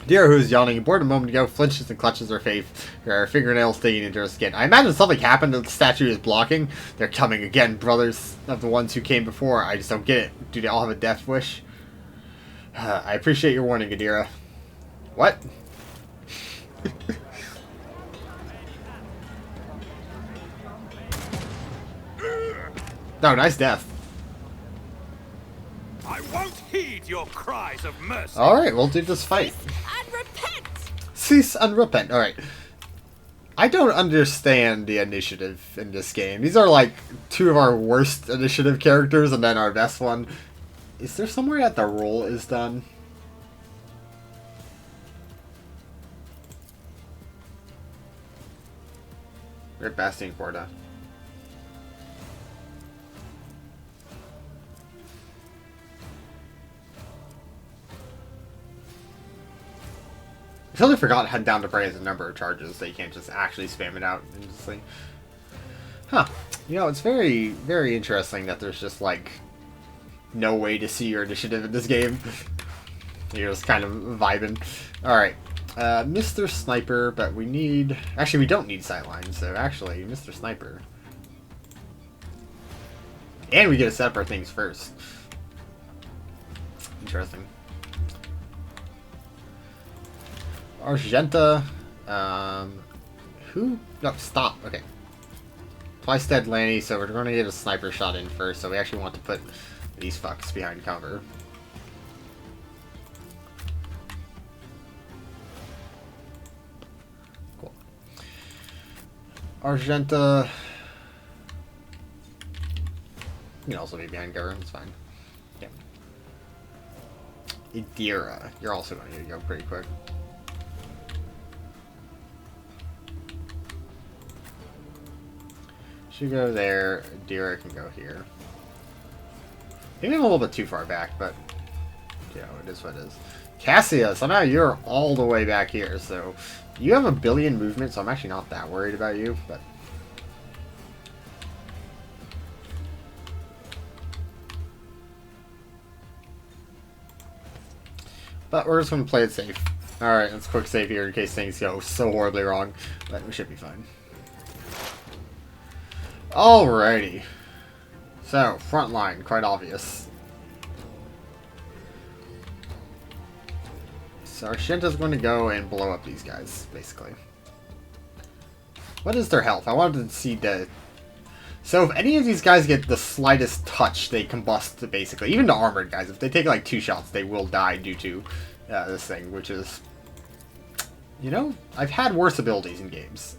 Deer, who is yawning aboard a moment ago, flinches and clutches her fingernails digging into her skin. I imagine something happened that the statue is blocking. They're coming again, brothers of the ones who came before. I just don't get it. Do they all have a death wish? I appreciate your warning, Adira. What? No, nice death. I won't heed your cries of mercy. Alright, we'll do this fight. And repent! Cease and repent. Alright. I don't understand the initiative in this game. These are like two of our worst initiative characters and then our best one. Is there somewhere that the roll is done? We're Bastian Corda. I totally forgot how down to praise the number of charges, so you can't just actually spam it out endlessly. Huh. You know, it's very, very interesting that there's just, like, no way to see your initiative in this game. You're just kind of vibing. Alright. Mr. Sniper, but we need... Actually, we don't need sightlines, so actually, Mr. Sniper. And we get to set up our things first. Interesting. Argenta, who? No, stop. Okay. Twice dead Lanny, so we're going to get a sniper shot in first, so we actually want to put these fucks behind cover. Cool. Argenta. You can also be behind cover, it's fine. Yeah. Adira, you're also going to go pretty quick. She go there, Adira can go here. Maybe I'm a little bit too far back, but you know, it is what it is. Cassia, somehow you're all the way back here, so you have 1 billion movement, so I'm actually not that worried about you, but we're just going to play it safe. Alright, let's quick save here in case things go so horribly wrong, but we should be fine. Alrighty. So, front line, quite obvious. So our Shinta's going to go and blow up these guys, basically. What is their health? I wanted to see the... So if any of these guys get the slightest touch, they combust, basically. Even the armored guys, if they take like 2 shots, they will die due to this thing, which is... You know, I've had worse abilities in games.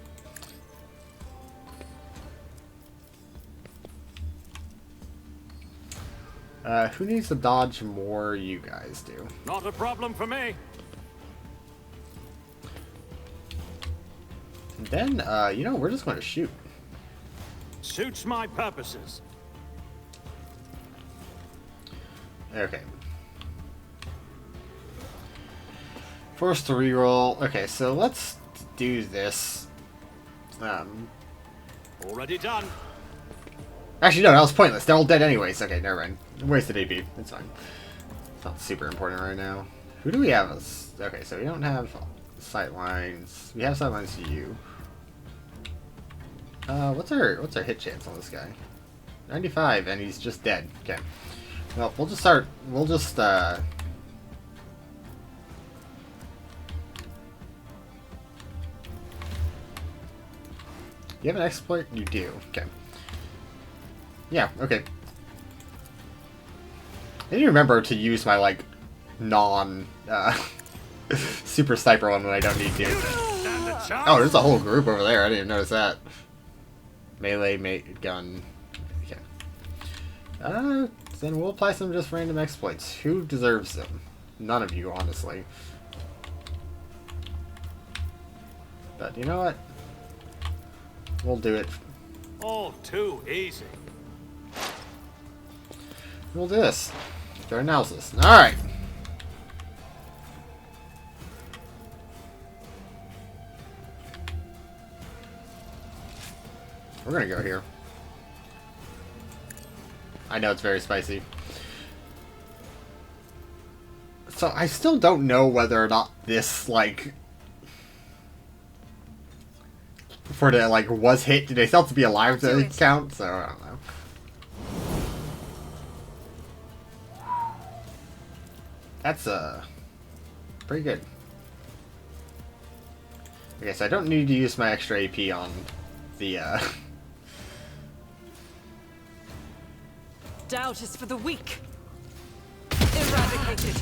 Who needs to dodge more? You guys do. Not a problem for me. And then, you know, we're just going to shoot. Suits my purposes. Okay. Forced to reroll. Okay, so let's do this. Already done. Actually, no, that was pointless. They're all dead anyways. Okay, never mind. Wasted AP. It's fine. It's not super important right now. Who do we have as... Okay, so we don't have sight lines. We have sight lines to you. What's our hit chance on this guy? 95, and he's just dead. Okay. Well, we'll just start... We'll just, You have an exploit? You do. Okay. Yeah, okay. I need to remember to use my, like, super sniper one when I don't need to. Oh, there's a whole group over there. I didn't even notice that. Melee, gun. Okay. Then we'll apply some just random exploits. Who deserves them? None of you, honestly. But you know what? We'll do it. All too easy. We'll do this. Fair analysis. Alright. We're gonna go here. I know it's very spicy. So I still don't know whether or not this, like... For the, like, was hit, did they still have to be alive to count? So, I don't know. That's, pretty good. Okay, so I don't need to use my extra AP on the, Doubt is for the weak. Eradicated.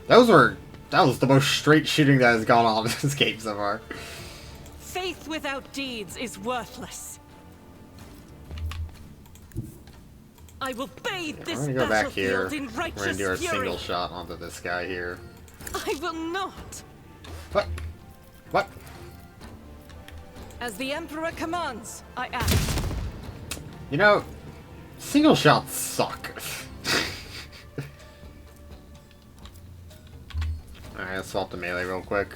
That was the most straight shooting that has gone on in this game so far. Faith without deeds is worthless. I will bathe this we're gonna go back here. battlefield in righteous We're gonna do our fury. single shot onto this guy here. I will not. What? What? As the Emperor commands, I act. You know, single shots suck. Alright, let's swap the melee real quick.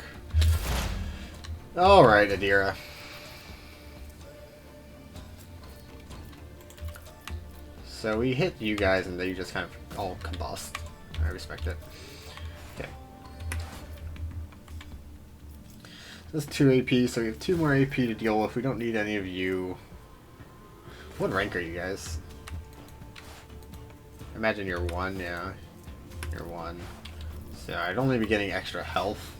Alright, Adira. So we hit you guys and they just kind of all combust. I respect it. Okay. This is 2 AP, so we have 2 more AP to deal with. We don't need any of you. What rank are you guys? Imagine you're 1, yeah. You're 1. So I'd only be getting extra health.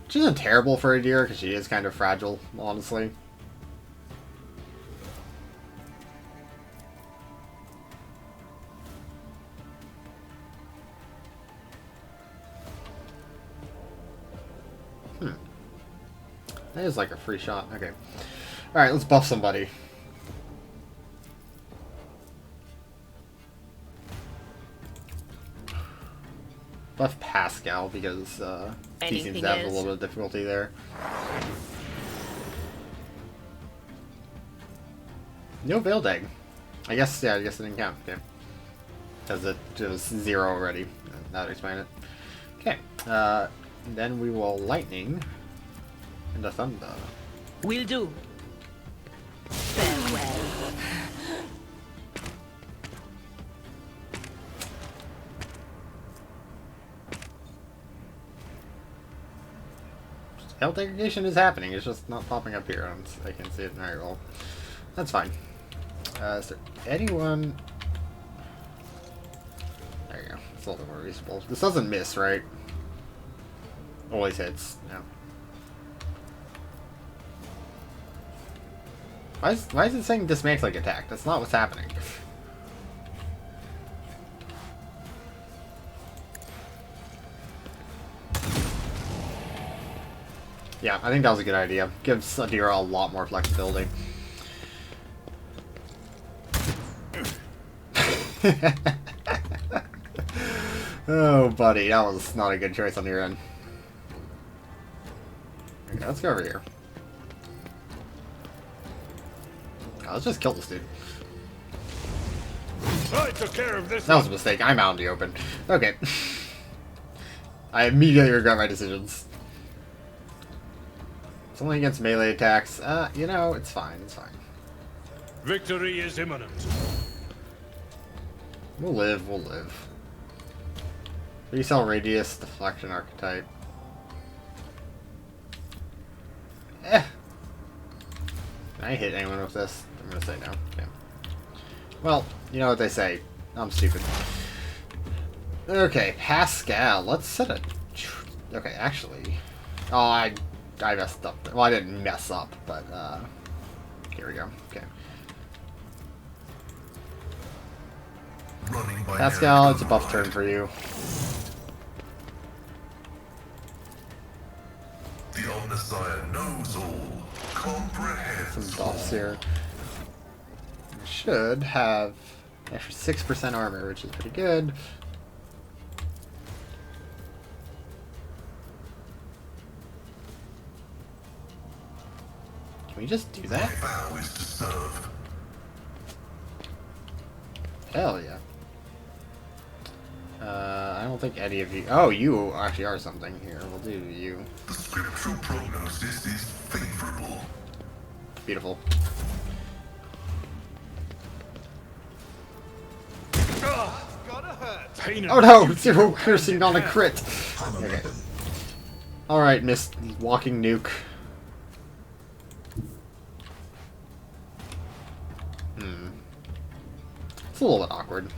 Which isn't terrible for Adira, because she is kind of fragile, honestly. That is like a free shot. Okay. Alright, let's buff somebody. Buff Pascal because he seems to have a little bit of difficulty there. No Vladaym. I guess, yeah, I guess it didn't count. Okay. Because it was 0 already. That would explain it. Okay. Then we will lightning into thunder. Will do. Farewell. Health degradation is happening. It's just not popping up here. I can see it. Alright, well, that's fine. Is there anyone... There you go. It's a little bit more reasonable. This doesn't miss, right? Always hits. No. Why is it saying dismantling attack? That's not what's happening. Yeah, I think that was a good idea. Gives Adira a lot more flexibility. Oh, buddy, that was not a good choice on your end. Okay, let's go over here. Oh, let's just kill this dude. I took care of this. That was a mistake. I'm out in the open. Okay. I immediately regret my decisions. It's only against melee attacks. You know, it's fine. It's fine. Victory is imminent. We'll live. We'll live. Resell radius, deflection archetype. Can I hit anyone with this? I'm gonna say no. Okay. Well, you know what they say. I'm stupid. Okay, Pascal. Let's set a... Okay, actually... Oh, I messed up. Well, I didn't mess up, but, here we go. Okay. Pascal, it's a buff turn for you. The Omnissiah knows all, comprehends Some buffs here. We should have extra 6% armor, which is pretty good. Can we just do that? My vow is to serve. Hell yeah. I don't think any of you... Oh, you actually are something here. We'll do you. The scriptural prognosis is favorable. Beautiful. Pain Oh no! 0 cursing on a crit! Okay. Alright, Miss Walking Nuke. It's a little bit awkward.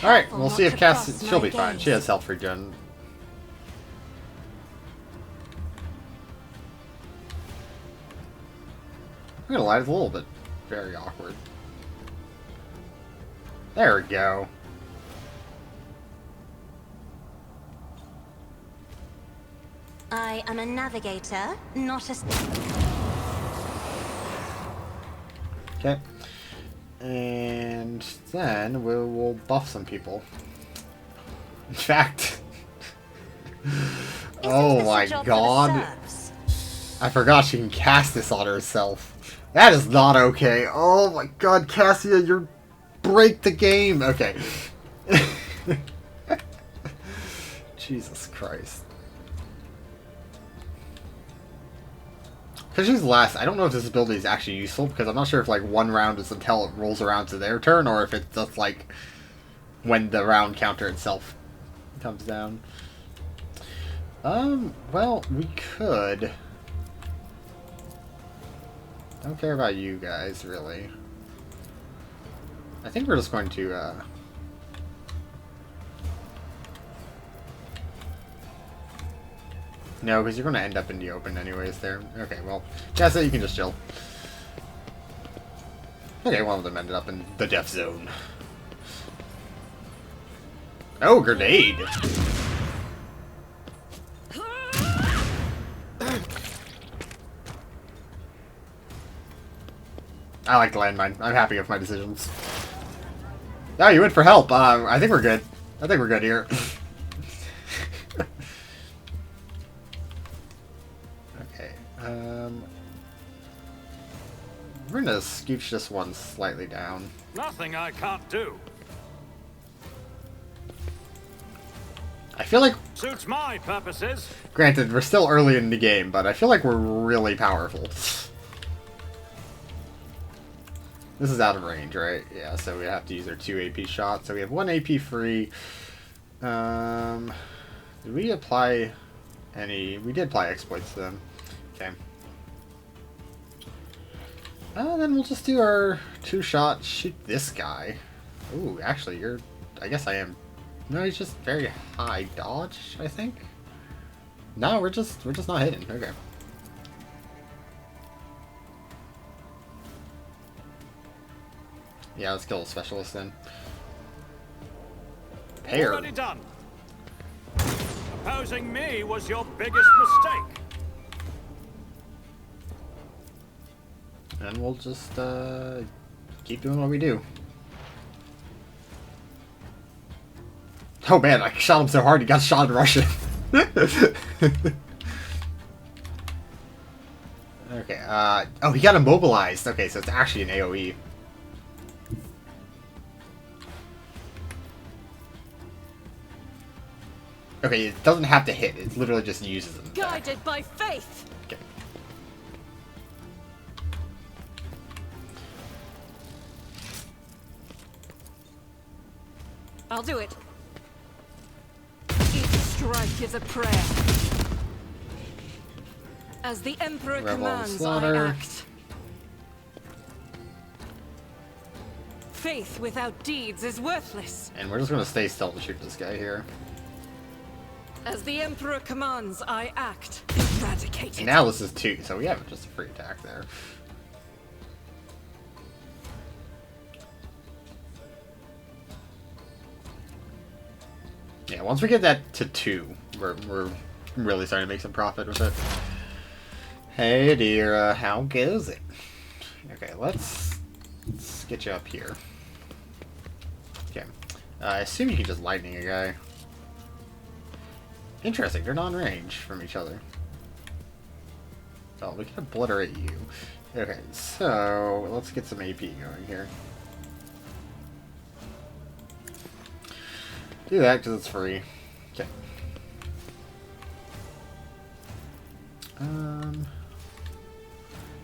Alright, we'll see if Cass... She'll be fine. She has health regen. I'm gonna lie, it's a little bit very awkward. There we go. I am a navigator, not a... Okay. And then we'll buff some people. In fact... oh my god. I forgot she can cast this on herself. That is not okay. Oh my god, Cassia, you're... break the game! Okay. Jesus Christ. Because she's last, I don't know if this ability is actually useful, because I'm not sure if, like, one round is until it rolls around to their turn, or if it's just, like, when the round counter itself comes down. Well, we could... Don't care about you guys, really. I think we're just going to, No, because you're going to end up in the open anyways there. Okay, well, that's it, you can just chill. Okay, one of them ended up in the death zone. Oh, grenade! I like the landmine. I'm happy with my decisions. Oh, you went for help. I think we're good. I think we're good here. Okay. We're gonna scooch this one slightly down. Nothing I can't do. I feel like, Suits my purposes. granted, we're still early in the game, but I feel like we're really powerful. This is out of range, right? Yeah, so we have to use our 2 AP shots. So we have 1 AP free. Did we apply any... We did apply exploits to them. Okay. Then we'll just do our 2-shot, shoot this guy. Ooh, actually, you're... I guess I am... No, he's just very high dodge, I think. No, we're just not hitting. Okay. Yeah, let's kill the specialist then. Pair. Already done. Opposing me was your biggest mistake. And we'll just keep doing what we do. Oh man, I shot him so hard he got shot in Russian. Okay, oh, he got immobilized. Okay, so it's actually an AoE. Okay, it doesn't have to hit. It literally just uses them. Guided by faith. Okay. I'll do it. Each strike is a prayer. As the Emperor Rebel commands, slaughter. I act. Faith without deeds is worthless. And we're just gonna stay still to shoot this guy here. As the Emperor commands, I act. Eradicate And it. now this is 2, so we have just a free attack there. Yeah, once we get that to 2, we're really starting to make some profit with it. Hey dear, how goes it? Okay, let's get you up here. Okay, I assume you can just lightning a guy. Interesting, they're non-range from each other. Oh, we can obliterate you. Okay, so let's get some AP going here. Do that because it's free. Okay.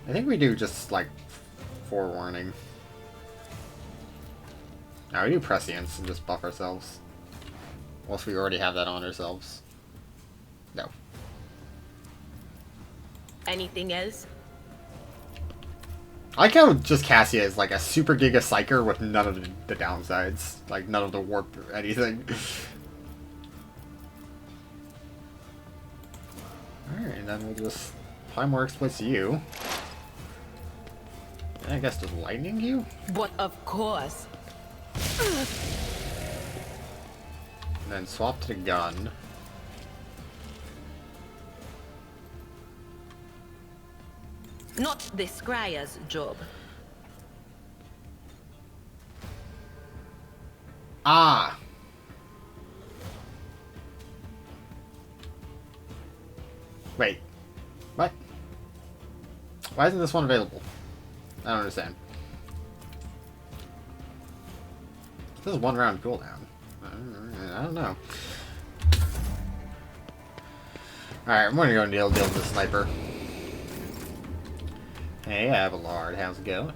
I think we do just like forewarning. Now we do prescience and just buff ourselves. Unless we already have that on ourselves. No. Anything else? I like how just Cassia is like a super giga psyker with none of the downsides. Like none of the warp or anything. Alright, and then we'll just apply more exploits to you. And I guess just lightning you? But of course. And then swap to the gun. Not the scryer's job. Ah! Wait. What? Why isn't this one available? I don't understand. This is 1 round cooldown. I don't know. Alright, I'm gonna go and deal with the sniper. Hey, Abelard, how's it going?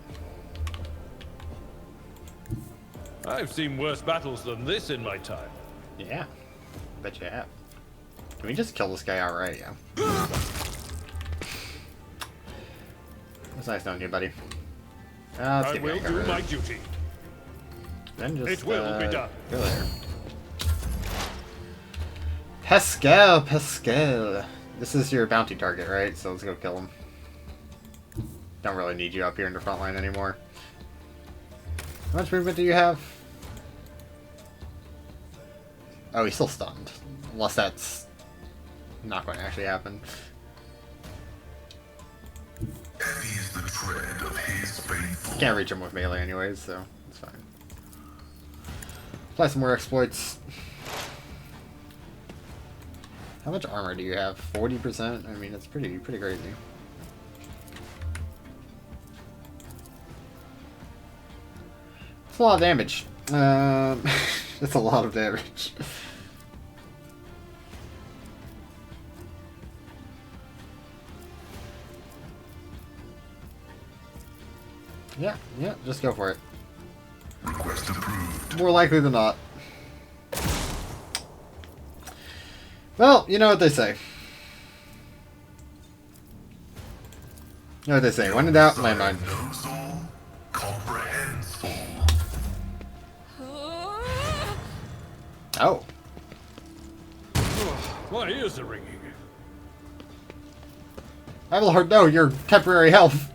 I've seen worse battles than this in my time. Yeah, bet you have. Can we just kill this guy outright? Yeah. It's nice knowing you, buddy. Let's I get will do my duty. Then just, It will be done. Go there. Pascal, Pascal. This is your bounty target, right? So let's go kill him. Don't really need you up here in the front line anymore. How much movement do you have? Oh, he's still stunned. Unless that's not going to actually happen. Heavy is the tread of his faithful. Can't reach him with melee anyways, so it's fine. Apply some more exploits. How much armor do you have? 40%? I mean, it's pretty crazy. It's a lot of damage. It's a lot of damage. Yeah, just go for it. Request approved. More likely than not. Well, you know what they say. You know what they say. When in doubt, landmine. Knows all, comprehends all. Oh. My ears are ringing. Lord, no, your temporary health.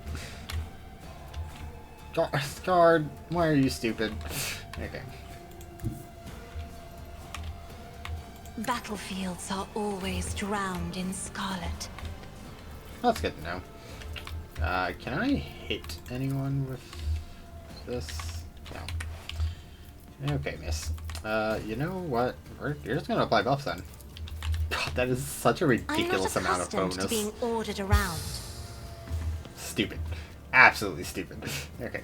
Guard, why are you stupid? Okay. Battlefields are always drowned in scarlet. That's good to know. Can I hit anyone with this? No. Okay, miss. You know what? You're just gonna apply buffs then. God, that is such a ridiculous amount of bonus. I'm not accustomed to being ordered around. Stupid. Absolutely stupid. Okay.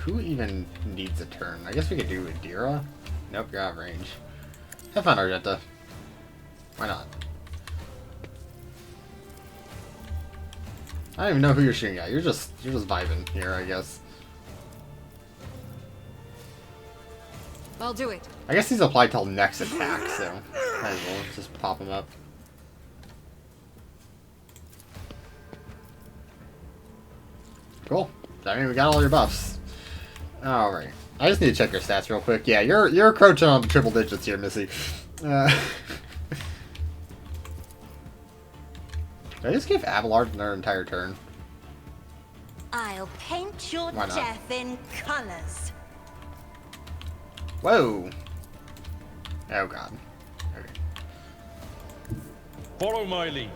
Who even needs a turn? I guess we could do Adira. Nope, you're out of range. Have fun, Argenta. Why not? I don't even know who you're shooting at. You're just vibing here, I guess. I'll do it. I guess these apply till next attack, so might as well just pop them up. Cool. I mean, we got all your buffs. Alright. I just need to check your stats real quick. Yeah, you're encroaching on the triple digits here, Missy. Did I just give Abelard their entire turn? I'll paint your Why not? death in colors. Whoa! Oh god. Okay. Follow my lead.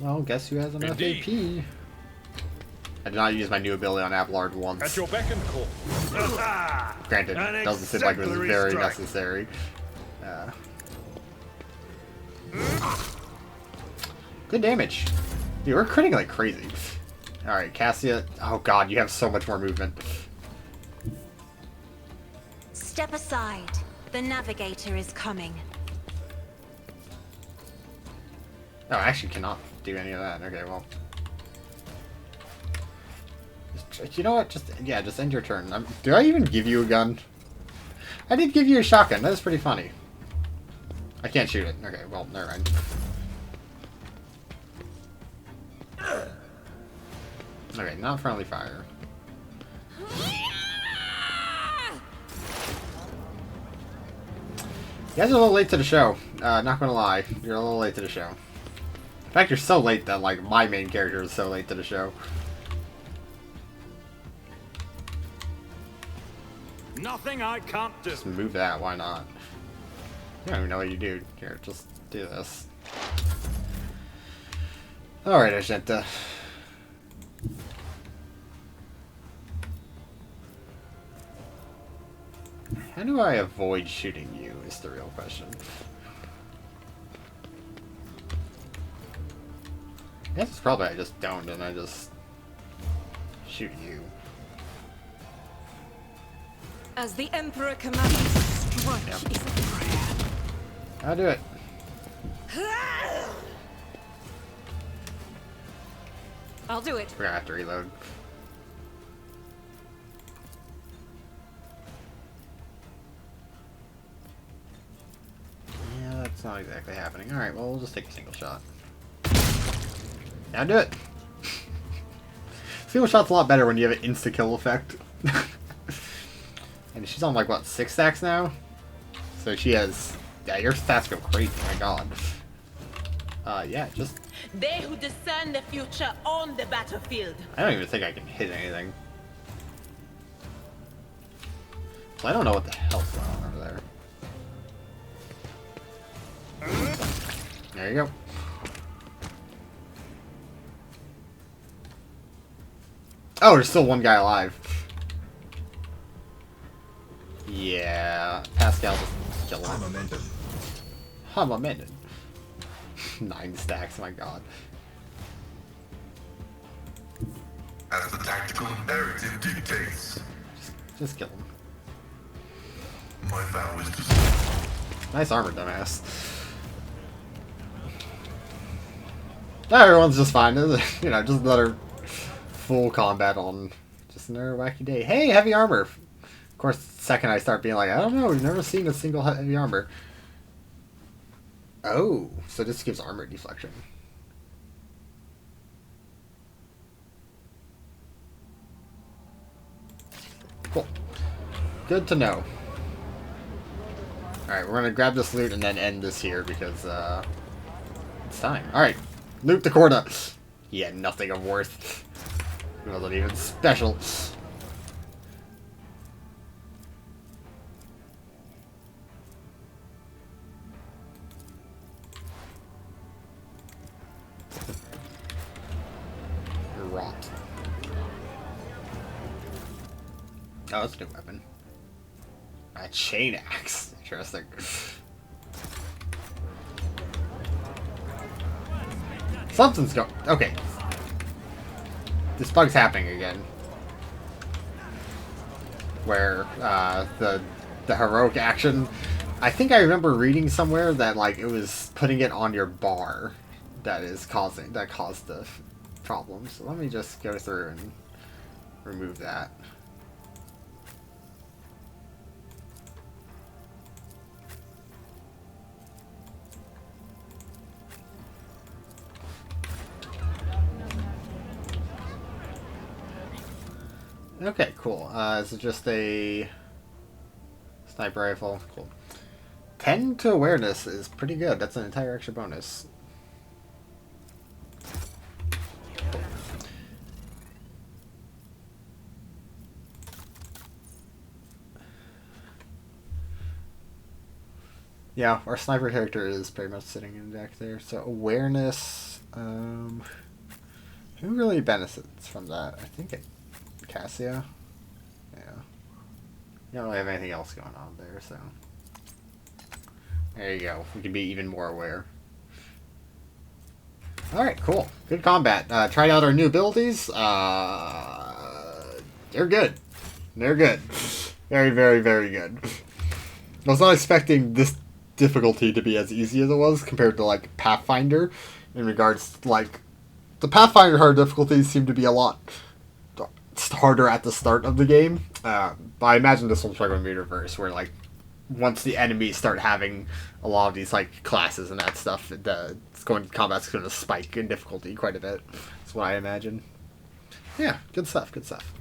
Well, guess who has enough Indeed. AP? I did not use my new ability on Abelard once. At your beck and call. Granted, An it doesn't seem like it was exemplary very strike. necessary. Good damage. Dude, we're critting like crazy. Alright, Cassia. Oh god, you have so much more movement. Step aside. The navigator is coming. Oh, I actually cannot do any of that. Okay, well. You know what? Just end your turn. Did I even give you a gun? I did give you a shotgun. That is pretty funny. I can't shoot it. Okay, well, never mind. Okay, not friendly fire. You guys are a little late to the show. Not gonna lie. You're a little late to the show. In fact, you're so late that, like, my main character is so late to the show. Nothing I can't do. Just move that, why not? I don't even know what you do. Here, just do this. Alright, Argenta. How do I avoid shooting you is the real question. I guess it's probably I just don't and I just shoot you. As the Emperor commands, strike Yep. is a prayer. I'll do it. I'll do it. We're gonna have to reload. Yeah, that's not exactly happening. Alright, well, we'll just take a single shot. Now do it! Single shot's a lot better when you have an insta-kill effect. And she's on, like, what, 6 stacks now? So she has... Yeah, your stats go crazy, my god. Yeah, just... They who discern the future on the battlefield. I don't even think I can hit anything. So I don't know what the hell's going on over there. There you go. Oh, there's still one guy alive. Yeah, Pascal just killed him. Momentum. Momentum. 9 stacks, my god. As the tactical imperative dictates. Just kill him. My vow is to... Nice armor, dumbass. Everyone's just fine. You know, just another full combat on just another wacky day. Hey, heavy armor! Of course, the second I start being like, I don't know, we've never seen a single heavy armor. Oh, so this gives armor deflection. Cool. Good to know. Alright, we're gonna grab this loot and then end this here because, it's time. Alright, loot the Corda. He had nothing of worth. It wasn't even special. Rot. Oh, that's a new weapon. A chain axe. Interesting. Something's going. Okay. This bug's happening again. Where the heroic action. I think I remember reading somewhere that like it was putting it on your bar that caused the problem. So let me just go through and remove that. Okay, cool. Is it just a sniper rifle? Cool. 10 to awareness is pretty good. That's an entire extra bonus. Yeah, our sniper character is pretty much sitting in the deck there. So awareness, who really benefits from that? I think Cassia. Yeah. You don't really have anything else going on there, so there you go. We can be even more aware. Alright, cool. Good combat. Tried out our new abilities. They're good. They're good. Very, very, very good. I was not expecting this difficulty to be as easy as it was compared to, like, Pathfinder. In regards to, like, the Pathfinder hard difficulties seem to be a lot harder at the start of the game. But I imagine this one's probably going to be reverse, where, like, once the enemies start having a lot of these, like, classes and that stuff, combat's going to spike in difficulty quite a bit. That's what I imagine. Yeah, good stuff, good stuff.